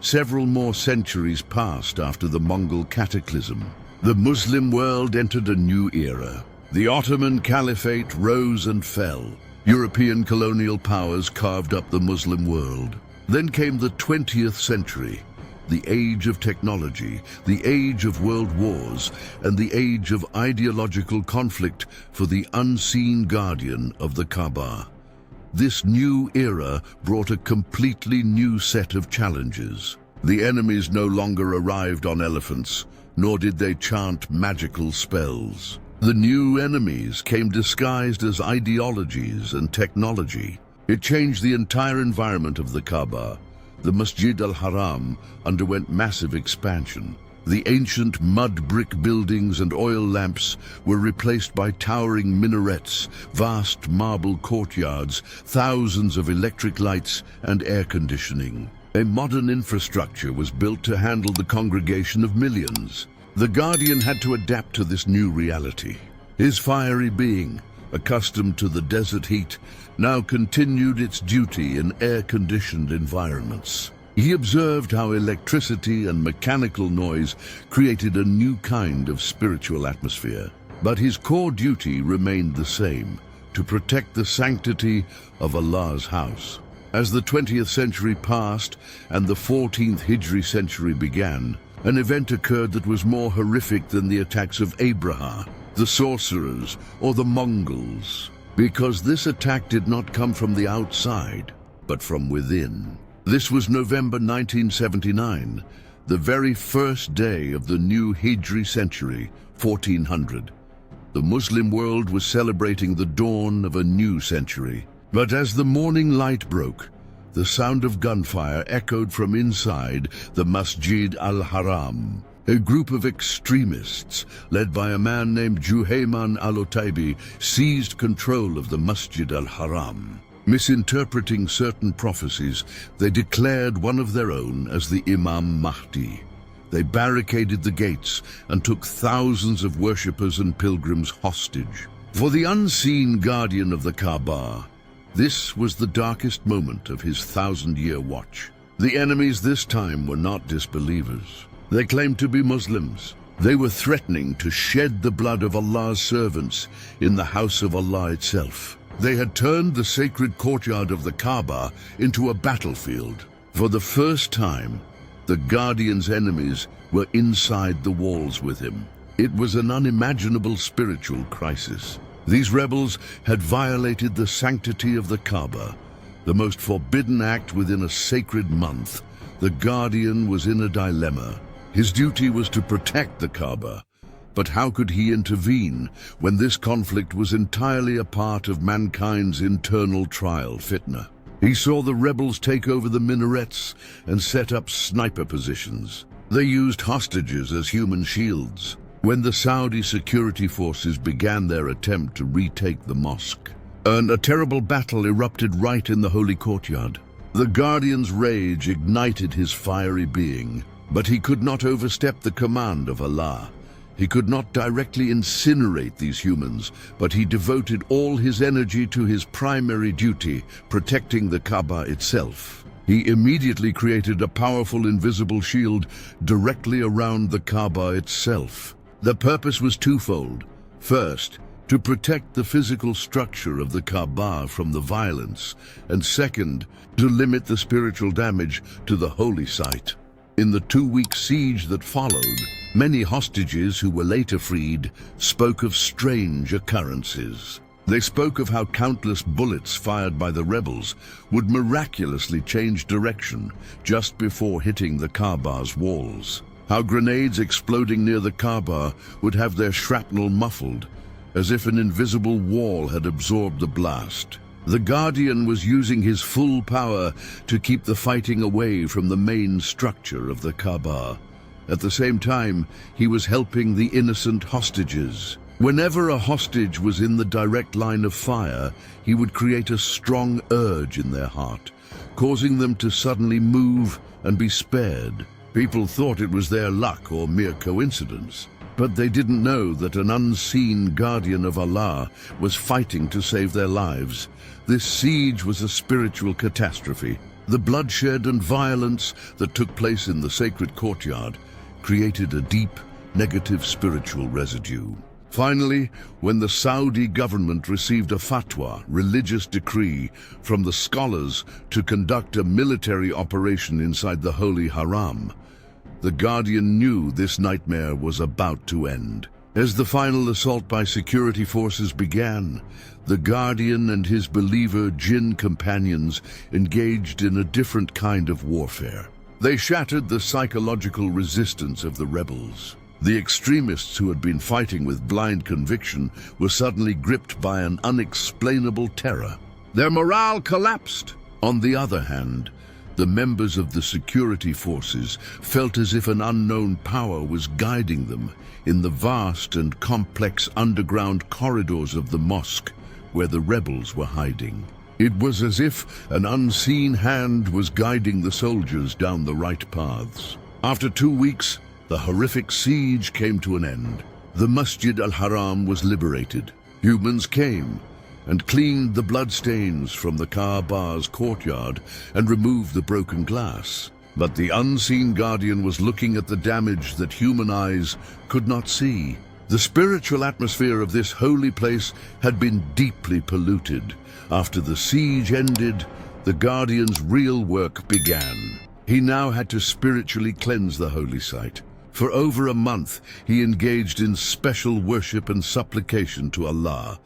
Several more centuries passed after the Mongol cataclysm. The Muslim world entered a new era. The Ottoman Caliphate rose and fell. European colonial powers carved up the Muslim world. Then came the 20th century, the age of technology, the age of world wars, and the age of ideological conflict for the unseen guardian of the Kaaba. This new era brought a completely new set of challenges. The enemies no longer arrived on elephants, nor did they chant magical spells. The new enemies came disguised as ideologies and technology. It changed the entire environment of the Kaaba. The Masjid al-Haram underwent massive expansion. The ancient mud brick buildings and oil lamps were replaced by towering minarets, vast marble courtyards, thousands of electric lights and air conditioning. A modern infrastructure was built to handle the congregation of millions. The Guardian had to adapt to this new reality. His fiery being, accustomed to the desert heat, now continued its duty in air-conditioned environments. He observed how electricity and mechanical noise created a new kind of spiritual atmosphere. But his core duty remained the same, to protect the sanctity of Allah's house. As the 20th century passed and the 14th Hijri century began, an event occurred that was more horrific than the attacks of Abraha, the sorcerers, or the Mongols, because this attack did not come from the outside, but from within. This was November 1979, the very first day of the new Hijri century, 1400. The Muslim world was celebrating the dawn of a new century. But as the morning light broke, the sound of gunfire echoed from inside the Masjid al-Haram. A group of extremists, led by a man named Juhayman al-Otaibi, seized control of the Masjid al-Haram. Misinterpreting certain prophecies, they declared one of their own as the Imam Mahdi. They barricaded the gates and took thousands of worshippers and pilgrims hostage. For the unseen guardian of the Kaaba, this was the darkest moment of his 1,000-year watch. The enemies this time were not disbelievers. They claimed to be Muslims. They were threatening to shed the blood of Allah's servants in the house of Allah itself. They had turned the sacred courtyard of the Kaaba into a battlefield. For the first time, the Guardian's enemies were inside the walls with him. It was an unimaginable spiritual crisis. These rebels had violated the sanctity of the Kaaba, the most forbidden act within a sacred month. The Guardian was in a dilemma. His duty was to protect the Kaaba, but how could he intervene when this conflict was entirely a part of mankind's internal trial, fitna? He saw the rebels take over the minarets and set up sniper positions. They used hostages as human shields. When the Saudi security forces began their attempt to retake the mosque, a terrible battle erupted right in the holy courtyard. The Guardian's rage ignited his fiery being, but he could not overstep the command of Allah. He could not directly incinerate these humans, but he devoted all his energy to his primary duty, protecting the Kaaba itself. He immediately created a powerful invisible shield directly around the Kaaba itself. The purpose was twofold. First, to protect the physical structure of the Kaaba from the violence, and second, to limit the spiritual damage to the holy site. In the 2-week siege that followed, many hostages who were later freed spoke of strange occurrences. They spoke of how countless bullets fired by the rebels would miraculously change direction just before hitting the Kaaba's walls. How grenades exploding near the Kaaba would have their shrapnel muffled, as if an invisible wall had absorbed the blast. The Guardian was using his full power to keep the fighting away from the main structure of the Kaaba. At the same time, he was helping the innocent hostages. Whenever a hostage was in the direct line of fire, he would create a strong urge in their heart, causing them to suddenly move and be spared. People thought it was their luck or mere coincidence, but they didn't know that an unseen guardian of Allah was fighting to save their lives. This siege was a spiritual catastrophe. The bloodshed and violence that took place in the sacred courtyard created a deep, negative spiritual residue. Finally, when the Saudi government received a fatwa, religious decree, from the scholars to conduct a military operation inside the Holy Haram, the Guardian knew this nightmare was about to end. As the final assault by security forces began, the Guardian and his believer Jinn companions engaged in a different kind of warfare. They shattered the psychological resistance of the rebels. The extremists who had been fighting with blind conviction were suddenly gripped by an unexplainable terror. Their morale collapsed. On the other hand, the members of the security forces felt as if an unknown power was guiding them in the vast and complex underground corridors of the mosque where the rebels were hiding. It was as if an unseen hand was guiding the soldiers down the right paths. After 2 weeks, the horrific siege came to an end. The Masjid al-Haram was liberated. Humans came and cleaned the bloodstains from the Kaaba's courtyard and removed the broken glass. But the unseen Guardian was looking at the damage that human eyes could not see. The spiritual atmosphere of this holy place had been deeply polluted. After the siege ended, the Guardian's real work began. He now had to spiritually cleanse the holy site. For over a month, he engaged in special worship and supplication to Allah,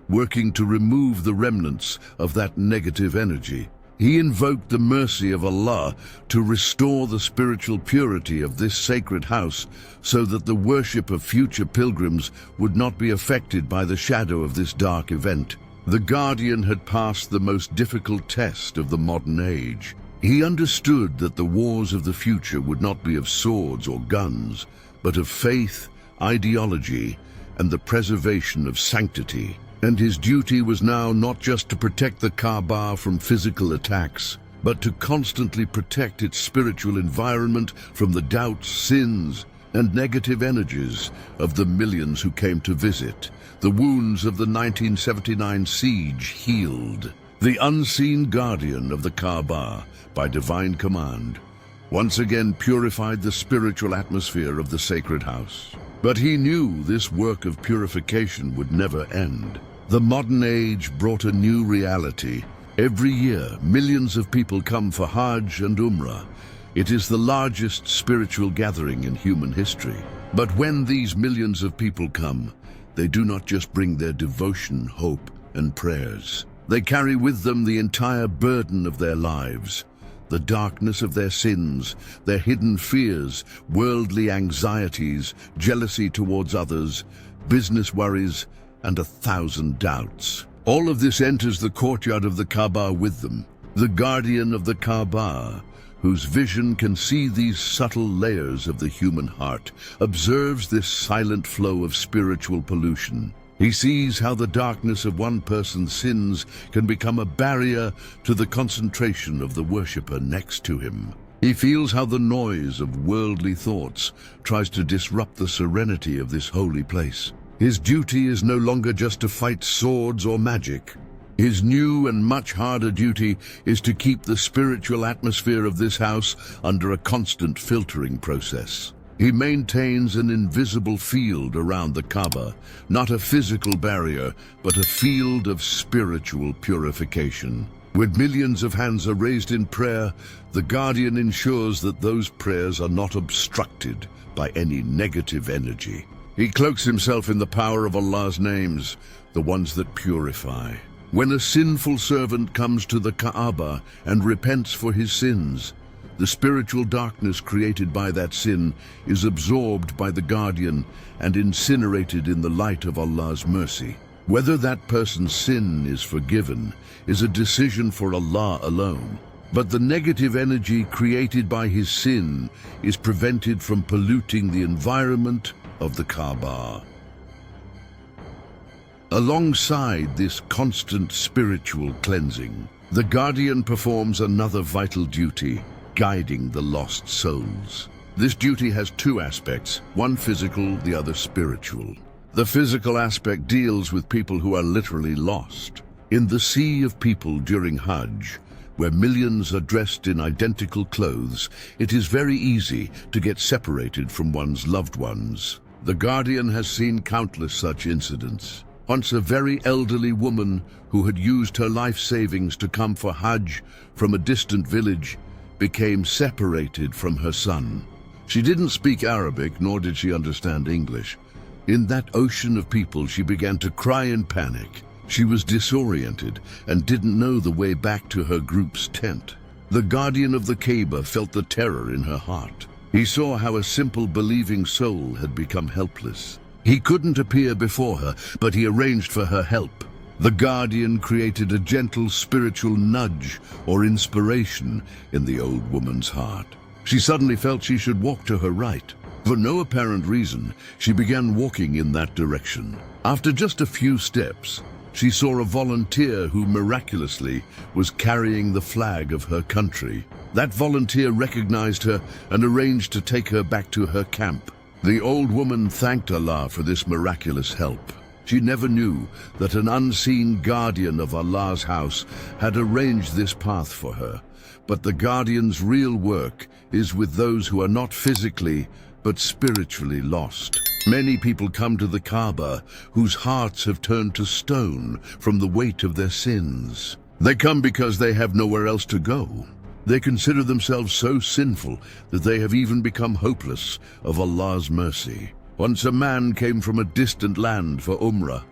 working to remove the remnants of that negative energy. He invoked the mercy of Allah to restore the spiritual purity of this sacred house so that the worship of future pilgrims would not be affected by the shadow of this dark event. The Guardian had passed the most difficult test of the modern age. He understood that the wars of the future would not be of swords or guns, but of faith, ideology, and the preservation of sanctity. And his duty was now not just to protect the Kaaba from physical attacks, but to constantly protect its spiritual environment from the doubts, sins, and negative energies of the millions who came to visit. The wounds of the 1979 siege healed. The unseen Guardian of the Kaaba, by divine command, once again purified the spiritual atmosphere of the sacred house. But he knew this work of purification would never end. The modern age brought a new reality. Every year, millions of people come for Hajj and Umrah. It is the largest spiritual gathering in human history. But when these millions of people come, they do not just bring their devotion, hope, and prayers. They carry with them the entire burden of their lives, the darkness of their sins, their hidden fears, worldly anxieties, jealousy towards others, business worries, and 1,000 doubts. All of this enters the courtyard of the Kaaba with them. The Guardian of the Kaaba, whose vision can see these subtle layers of the human heart, observes this silent flow of spiritual pollution. He sees how the darkness of one person's sins can become a barrier to the concentration of the worshipper next to him. He feels how the noise of worldly thoughts tries to disrupt the serenity of this holy place. His duty is no longer just to fight swords or magic. His new and much harder duty is to keep the spiritual atmosphere of this house under a constant filtering process. He maintains an invisible field around the Kaaba, not a physical barrier, but a field of spiritual purification. When millions of hands are raised in prayer, the Guardian ensures that those prayers are not obstructed by any negative energy. He cloaks himself in the power of Allah's names, the ones that purify. When a sinful servant comes to the Kaaba and repents for his sins, the spiritual darkness created by that sin is absorbed by the Guardian and incinerated in the light of Allah's mercy. Whether that person's sin is forgiven is a decision for Allah alone. But the negative energy created by his sin is prevented from polluting the environment of the Kaaba. Alongside this constant spiritual cleansing, the Guardian performs another vital duty, guiding the lost souls. This duty has two aspects, one physical, the other spiritual. The physical aspect deals with people who are literally lost. In the sea of people during Hajj, where millions are dressed in identical clothes, it is very easy to get separated from one's loved ones. The Guardian has seen countless such incidents. Once a very elderly woman who had used her life savings to come for Hajj from a distant village became separated from her son. She didn't speak Arabic, nor did she understand English. In that ocean of people, she began to cry in panic. She was disoriented and didn't know the way back to her group's tent. The Guardian of the Kaaba felt the terror in her heart. He saw how a simple believing soul had become helpless. He couldn't appear before her, but he arranged for her help. The Guardian created a gentle spiritual nudge or inspiration in the old woman's heart. She suddenly felt she should walk to her right. For no apparent reason, she began walking in that direction. After just a few steps, she saw a volunteer who miraculously was carrying the flag of her country. That volunteer recognized her and arranged to take her back to her camp. The old woman thanked Allah for this miraculous help. She never knew that an unseen guardian of Allah's house had arranged this path for her. But the Guardian's real work is with those who are not physically but spiritually lost. Many people come to the Kaaba whose hearts have turned to stone from the weight of their sins. They come because they have nowhere else to go. They consider themselves so sinful that they have even become hopeless of Allah's mercy. Once a man came from a distant land for Umrah.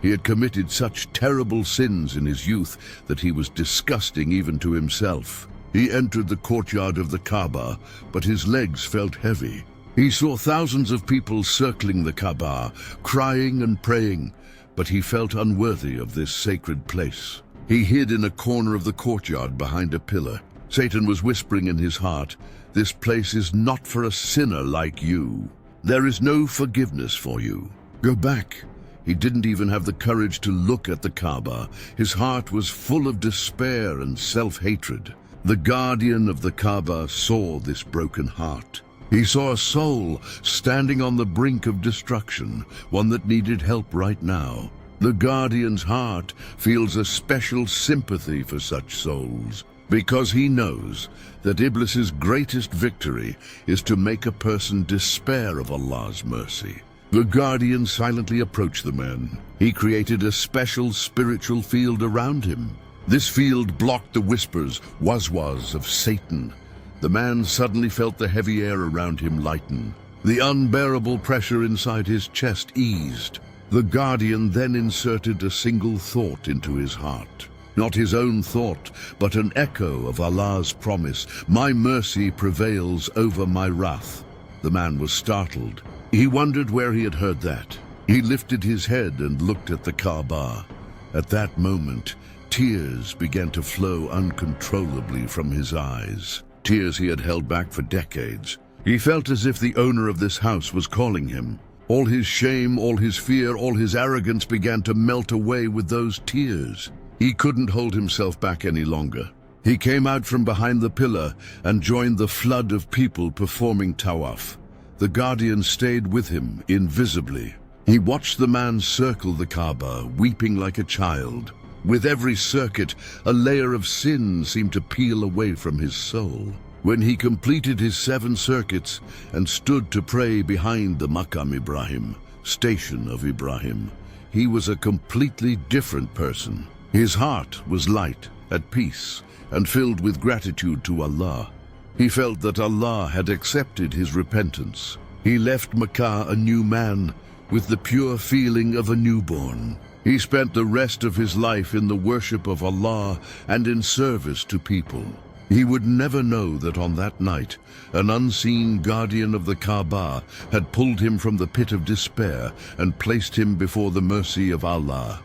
He had committed such terrible sins in his youth that he was disgusting even to himself. He entered the courtyard of the Kaaba, but his legs felt heavy. He saw thousands of people circling the Kaaba, crying and praying, but he felt unworthy of this sacred place. He hid in a corner of the courtyard behind a pillar. Satan was whispering in his heart, "This place is not for a sinner like you. There is no forgiveness for you. Go back." He didn't even have the courage to look at the Kaaba. His heart was full of despair and self-hatred. The Guardian of the Kaaba saw this broken heart. He saw a soul standing on the brink of destruction, one that needed help right now. The Guardian's heart feels a special sympathy for such souls, because he knows that Iblis's greatest victory is to make a person despair of Allah's mercy. The Guardian silently approached the man. He created a special spiritual field around him. This field blocked the whispers, was of Satan. The man suddenly felt the heavy air around him lighten. The unbearable pressure inside his chest eased. The Guardian then inserted a single thought into his heart. Not his own thought, but an echo of Allah's promise, "My mercy prevails over my wrath." The man was startled. He wondered where he had heard that. He lifted his head and looked at the Kaaba. At that moment, tears began to flow uncontrollably from his eyes. Tears he had held back for decades. He felt as if the owner of this house was calling him. All his shame, all his fear, all his arrogance began to melt away with those tears. He couldn't hold himself back any longer. He came out from behind the pillar and joined the flood of people performing tawaf. The Guardian stayed with him, invisibly. He watched the man circle the Kaaba, weeping like a child. With every circuit, a layer of sin seemed to peel away from his soul. When he completed his 7 circuits and stood to pray behind the Maqam Ibrahim, station of Ibrahim, he was a completely different person. His heart was light, at peace, and filled with gratitude to Allah. He felt that Allah had accepted his repentance. He left Mecca a new man, with the pure feeling of a newborn. He spent the rest of his life in the worship of Allah and in service to people. He would never know that on that night, an unseen guardian of the Kaaba had pulled him from the pit of despair and placed him before the mercy of Allah.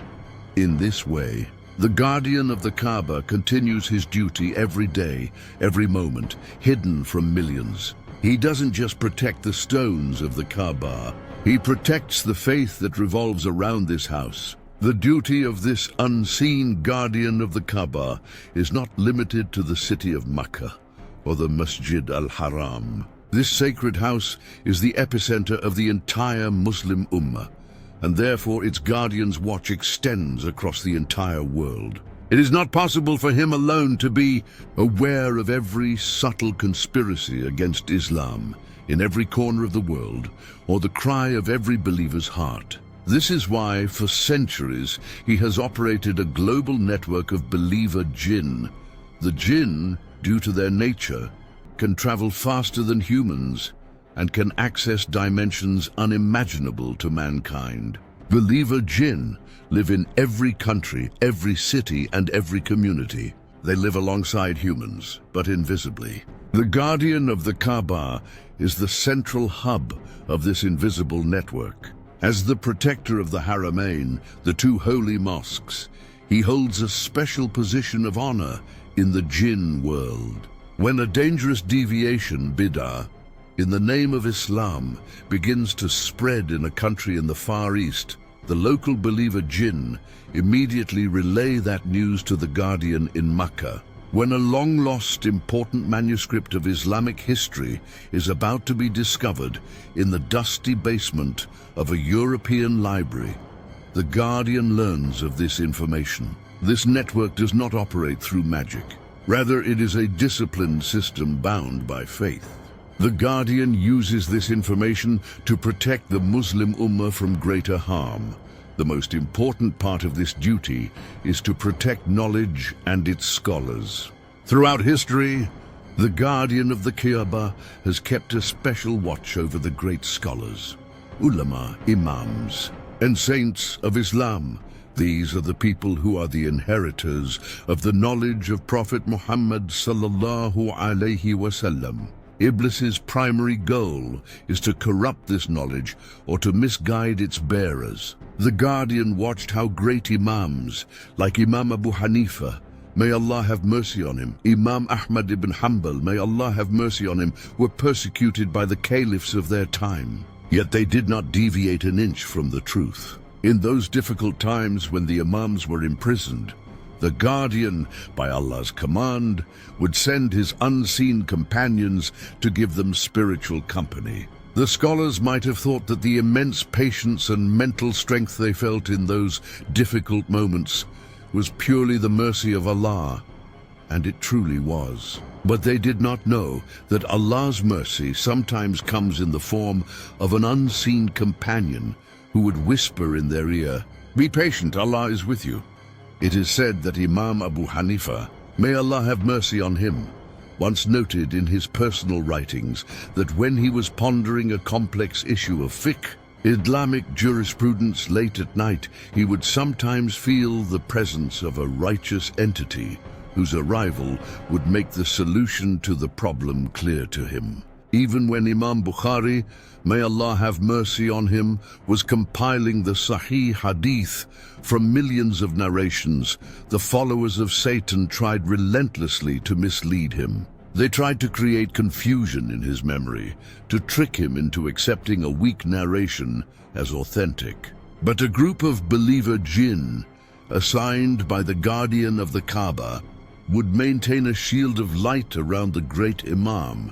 In this way, the guardian of the Kaaba continues his duty every day, every moment, hidden from millions. He doesn't just protect the stones of the Kaaba. He protects the faith that revolves around this house. The duty of this unseen guardian of the Kaaba is not limited to the city of Makkah or the Masjid al-Haram. This sacred house is the epicenter of the entire Muslim Ummah, and therefore its guardian's watch extends across the entire world. It is not possible for him alone to be aware of every subtle conspiracy against Islam. in every corner of the world, or the cry of every believer's heart. This is why, for centuries, he has operated a global network of believer Jinn. The Jinn, due to their nature, can travel faster than humans and can access dimensions unimaginable to mankind. Believer Jinn live in every country, every city, and every community. They live alongside humans, but invisibly. The guardian of the Kaaba is the central hub of this invisible network. As the protector of the Haramain, the two holy mosques, he holds a special position of honor in the Jinn world. When a dangerous deviation, bid'ah, in the name of Islam, begins to spread in a country in the Far East, the local believer Jinn immediately relay that news to the guardian in Makkah. When a long-lost important manuscript of Islamic history is about to be discovered in the dusty basement of a European library, the guardian learns of this information. This network does not operate through magic. Rather, it is a disciplined system bound by faith. The guardian uses this information to protect the Muslim Ummah from greater harm. The most important part of this duty is to protect knowledge and its scholars. Throughout history, the guardian of the Kaaba has kept a special watch over the great scholars, ulama, imams, and saints of Islam. These are the people who are the inheritors of the knowledge of Prophet Muhammad sallallahu alaihi wasallam. Iblis's primary goal is to corrupt this knowledge or to misguide its bearers. The guardian watched how great imams, like Imam Abu Hanifa, may Allah have mercy on him, Imam Ahmad ibn Hanbal, may Allah have mercy on him, were persecuted by the caliphs of their time. Yet they did not deviate an inch from the truth. In those difficult times when the imams were imprisoned, the guardian, by Allah's command, would send his unseen companions to give them spiritual company. The scholars might have thought that the immense patience and mental strength they felt in those difficult moments was purely the mercy of Allah, and it truly was. But they did not know that Allah's mercy sometimes comes in the form of an unseen companion who would whisper in their ear, "Be patient, Allah is with you." It is said that Imam Abu Hanifa, may Allah have mercy on him, once noted in his personal writings that when he was pondering a complex issue of fiqh, Islamic jurisprudence late at night, he would sometimes feel the presence of a righteous entity whose arrival would make the solution to the problem clear to him. Even when Imam Bukhari, may Allah have mercy on him, was compiling the Sahih Hadith from millions of narrations, the followers of Satan tried relentlessly to mislead him. They tried to create confusion in his memory, to trick him into accepting a weak narration as authentic. But a group of believer Jinn, assigned by the guardian of the Kaaba, would maintain a shield of light around the great Imam,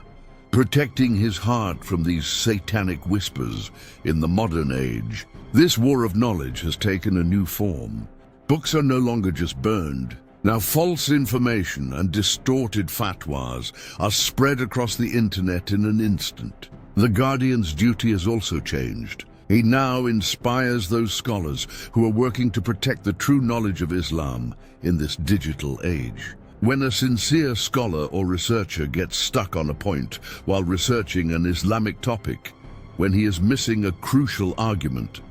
protecting his heart from these satanic whispers in the modern age. This war of knowledge has taken a new form. Books are no longer just burned. Now false information and distorted fatwas are spread across the internet in an instant. The guardian's duty has also changed. He now inspires those scholars who are working to protect the true knowledge of Islam in this digital age. When a sincere scholar or researcher gets stuck on a point while researching an Islamic topic, when he is missing a crucial argument,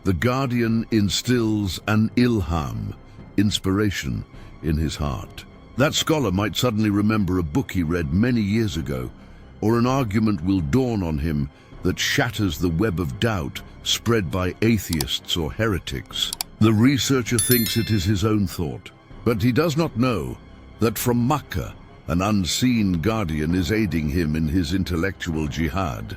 the guardian instills an ilham, inspiration, in his heart. That scholar might suddenly remember a book he read many years ago, or an argument will dawn on him that shatters the web of doubt spread by atheists or heretics. The researcher thinks it is his own thought, but he does not know that from Makkah, an unseen guardian is aiding him in his intellectual jihad.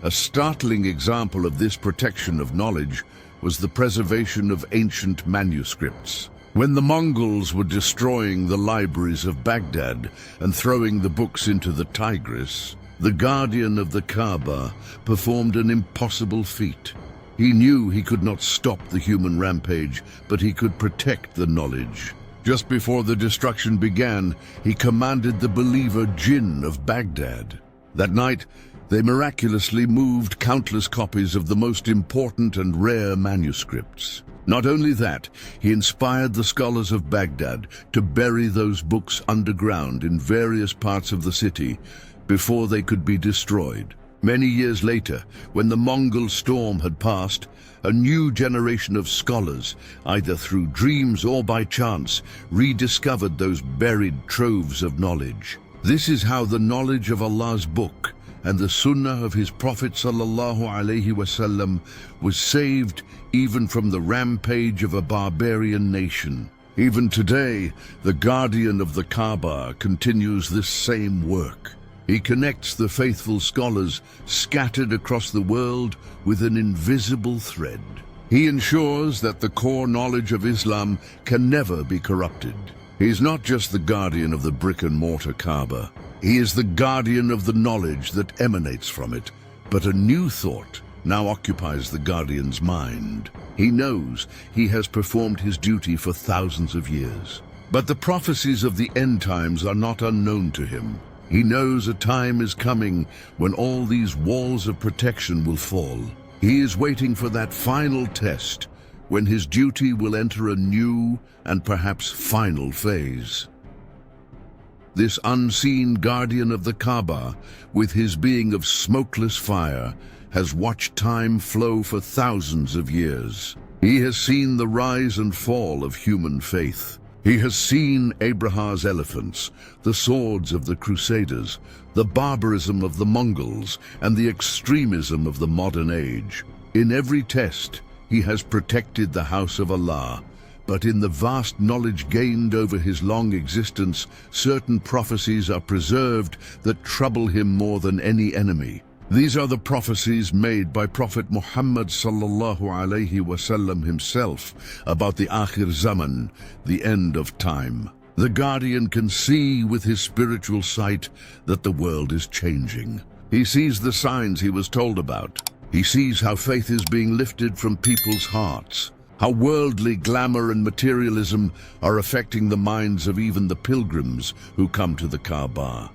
A startling example of this protection of knowledge was the preservation of ancient manuscripts. When the Mongols were destroying the libraries of Baghdad and throwing the books into the Tigris, the guardian of the Kaaba performed an impossible feat. He knew he could not stop the human rampage, but he could protect the knowledge. Just before the destruction began, he commanded the believer Jinn of Baghdad. That night, They miraculously moved countless copies of the most important and rare manuscripts. Not only that, he inspired the scholars of Baghdad to bury those books underground in various parts of the city before they could be destroyed. Many years later, when the Mongol storm had passed, a new generation of scholars, either through dreams or by chance, rediscovered those buried troves of knowledge. This is how the knowledge of Allah's book and the Sunnah of his Prophet ﷺ was saved even from the rampage of a barbarian nation. Even today, the guardian of the Kaaba continues this same work. He connects the faithful scholars scattered across the world with an invisible thread. He ensures that the core knowledge of Islam can never be corrupted. He is not just the guardian of the brick-and-mortar Kaaba. He is the guardian of the knowledge that emanates from it. But a new thought now occupies the guardian's mind. He knows he has performed his duty for thousands of years. But the prophecies of the end times are not unknown to him. He knows a time is coming when all these walls of protection will fall. He is waiting for that final test, when his duty will enter a new and perhaps final phase. This unseen guardian of the Kaaba, with his being of smokeless fire, has watched time flow for thousands of years. He has seen the rise and fall of human faith. He has seen Abraha's elephants, the swords of the Crusaders, the barbarism of the Mongols, and the extremism of the modern age. In every test, he has protected the house of Allah, but in the vast knowledge gained over his long existence, certain prophecies are preserved that trouble him more than any enemy. These are the prophecies made by Prophet Muhammad ﷺ himself about the Akhir Zaman, the end of time. The guardian can see with his spiritual sight that the world is changing. He sees the signs he was told about. He sees how faith is being lifted from people's hearts, how worldly glamour and materialism are affecting the minds of even the pilgrims who come to the Kaaba.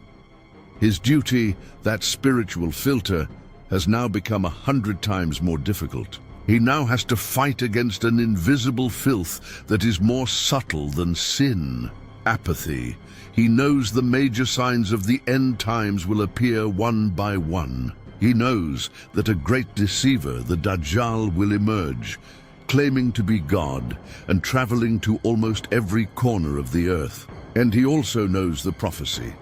His duty, that spiritual filter, has now become 100 times more difficult. He now has to fight against an invisible filth that is more subtle than sin, apathy. He knows the major signs of the end times will appear one by one. He knows that a great deceiver, the Dajjal, will emerge, claiming to be God and traveling to almost every corner of the earth. And he also knows the prophecy.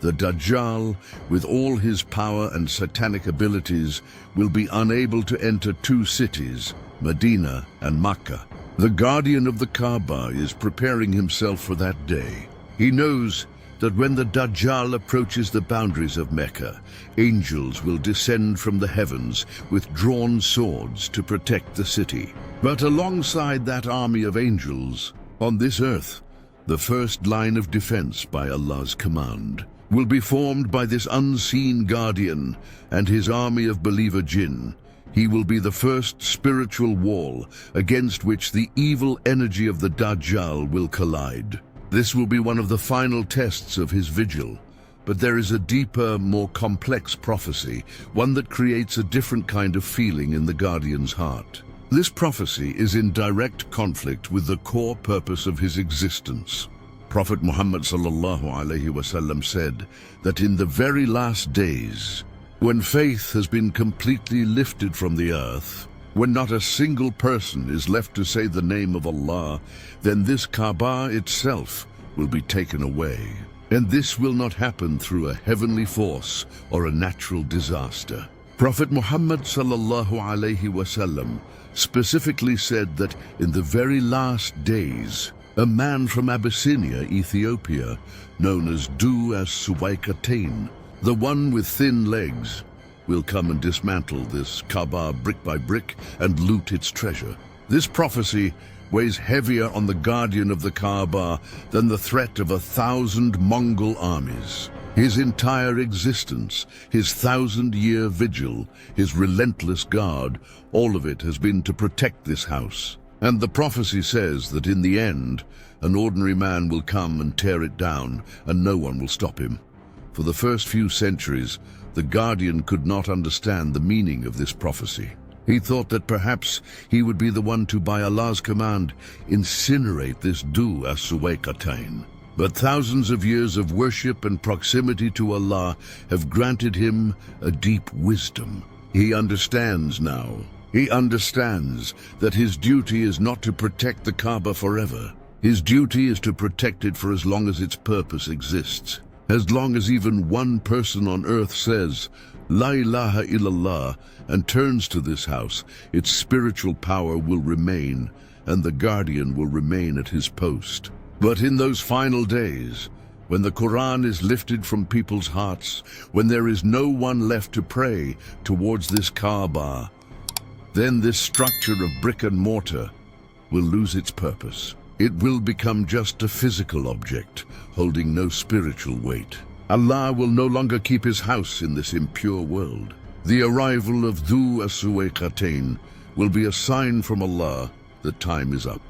The Dajjal, with all his power and satanic abilities, will be unable to enter two cities, Medina and Makkah. The guardian of the Kaaba is preparing himself for that day. He knows that when the Dajjal approaches the boundaries of Mecca, angels will descend from the heavens with drawn swords to protect the city. But alongside that army of angels, on this earth, the first line of defense by Allah's command will be formed by this unseen guardian and his army of believer Jinn. He will be the first spiritual wall against which the evil energy of the Dajjal will collide. This will be one of the final tests of his vigil. But there is a deeper, more complex prophecy, one that creates a different kind of feeling in the guardian's heart. This prophecy is in direct conflict with the core purpose of his existence. Prophet Muhammad ﷺ said that in the very last days, when faith has been completely lifted from the earth, when not a single person is left to say the name of Allah, then this Kaaba itself will be taken away. And this will not happen through a heavenly force or a natural disaster. Prophet Muhammad ﷺ specifically said that in the very last days, a man from Abyssinia, Ethiopia, known as Du as-Suwaikatain, the one with thin legs, will come and dismantle this Kaaba brick by brick and loot its treasure. This prophecy weighs heavier on the guardian of the Kaaba than the threat of 1,000 Mongol armies. His entire existence, his 1,000-year vigil, his relentless guard, all of it has been to protect this house. And the prophecy says that in the end, an ordinary man will come and tear it down, and no one will stop him. For the first few centuries, The guardian could not understand the meaning of this prophecy. He thought that perhaps he would be the one to, by Allah's command, incinerate this Du as-Suwayqatain. But thousands of years of worship and proximity to Allah have granted him a deep wisdom. He understands now. He understands that his duty is not to protect the Kaaba forever. His duty is to protect it for as long as its purpose exists. As long as even one person on earth says, La ilaha illallah, and turns to this house, its spiritual power will remain, and the guardian will remain at his post. But in those final days, when the Quran is lifted from people's hearts, when there is no one left to pray towards this Kaaba, then this structure of brick and mortar will lose its purpose. It will become just a physical object, holding no spiritual weight. Allah will no longer keep his house in this impure world. The arrival of Du as-Suwayqatain will be a sign from Allah that time is up.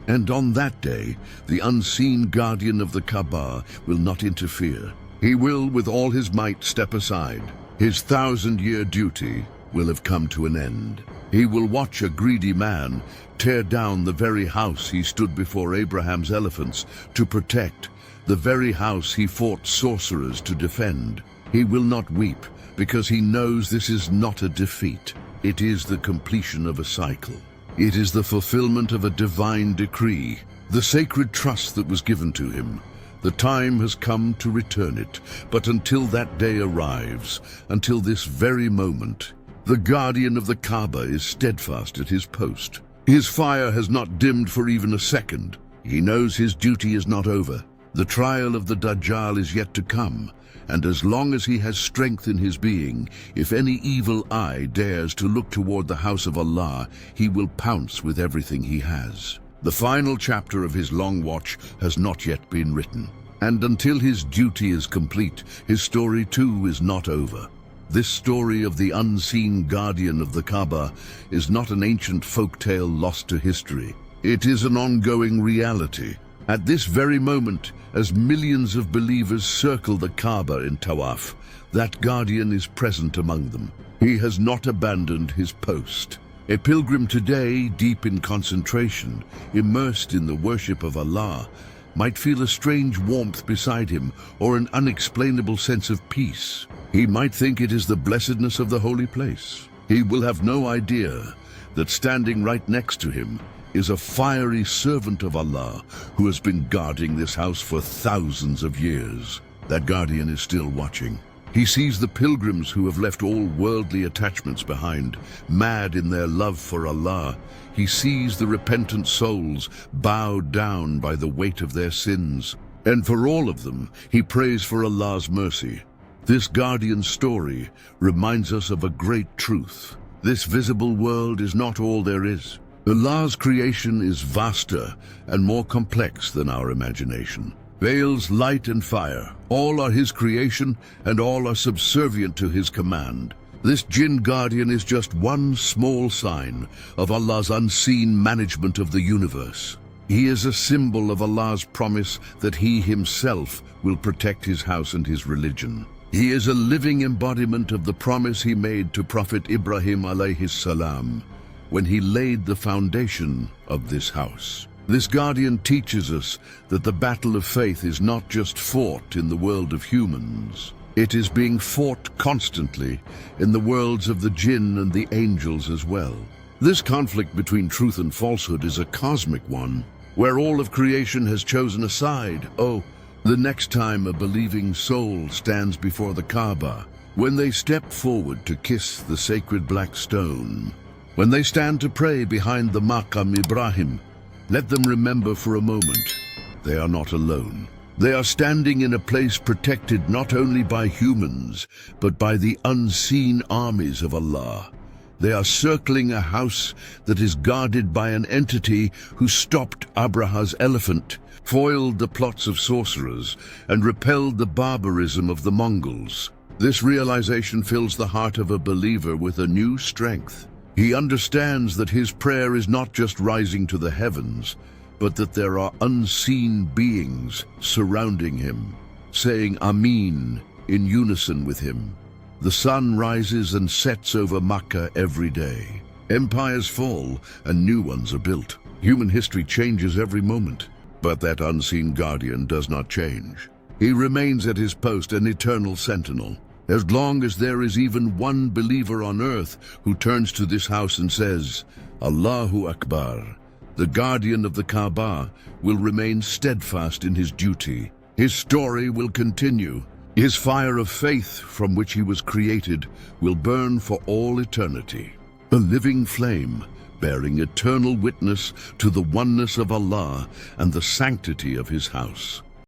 And on that day, the unseen guardian of the Kaaba will not interfere. He will, with all his might, step aside. His 1,000-year duty will have come to an end. He will watch a greedy man tear down the very house he stood before Abraham's elephants to protect, the very house he fought sorcerers to defend. He will not weep, because he knows this is not a defeat. It is the completion of a cycle. It is the fulfillment of a divine decree, the sacred trust that was given to him. The time has come to return it, but until that day arrives, until this very moment, the guardian of the Kaaba is steadfast at his post. His fire has not dimmed for even a second. He knows his duty is not over. The trial of the Dajjal is yet to come, and as long as he has strength in his being, if any evil eye dares to look toward the house of Allah, he will pounce with everything he has. The final chapter of his long watch has not yet been written, and until his duty is complete, his story too is not over. This story of the unseen guardian of the Kaaba is not an ancient folk tale lost to history. It is an ongoing reality. At this very moment, as millions of believers circle the Kaaba in Tawaf, that guardian is present among them. He has not abandoned his post. A pilgrim today, deep in concentration, immersed in the worship of Allah, might feel a strange warmth beside him or an unexplainable sense of peace. He might think it is the blessedness of the holy place. He will have no idea that standing right next to him is a fiery servant of Allah who has been guarding this house for thousands of years. That guardian is still watching. He sees the pilgrims who have left all worldly attachments behind, mad in their love for Allah. He sees the repentant souls bowed down by the weight of their sins. And for all of them, he prays for Allah's mercy. This guardian's story reminds us of a great truth. This visible world is not all there is. Allah's creation is vaster and more complex than our imagination. Veils, light and fire, all are his creation and all are subservient to his command. This Jinn guardian is just one small sign of Allah's unseen management of the universe. He is a symbol of Allah's promise that he himself will protect his house and his religion. He is a living embodiment of the promise he made to Prophet Ibrahim alayhi salam when he laid the foundation of this house. This guardian teaches us that the battle of faith is not just fought in the world of humans. It is being fought constantly in the worlds of the Jinn and the angels as well. This conflict between truth and falsehood is a cosmic one, where all of creation has chosen a side. Oh, the next time a believing soul stands before the Kaaba, when they step forward to kiss the sacred black stone, when they stand to pray behind the Maqam Ibrahim, let them remember for a moment, they are not alone. They are standing in a place protected not only by humans, but by the unseen armies of Allah. They are circling a house that is guarded by an entity who stopped Abraha's elephant, foiled the plots of sorcerers, and repelled the barbarism of the Mongols. This realization fills the heart of a believer with a new strength. He understands that his prayer is not just rising to the heavens, but that there are unseen beings surrounding him, saying Ameen in unison with him. The sun rises and sets over Makkah every day. Empires fall and new ones are built. Human history changes every moment, but that unseen guardian does not change. He remains at his post, an eternal sentinel. As long as there is even one believer on earth who turns to this house and says, Allahu Akbar, the guardian of the Kaaba will remain steadfast in his duty. His story will continue. His fire of faith from which he was created will burn for all eternity. A living flame, bearing eternal witness to the oneness of Allah and the sanctity of his house.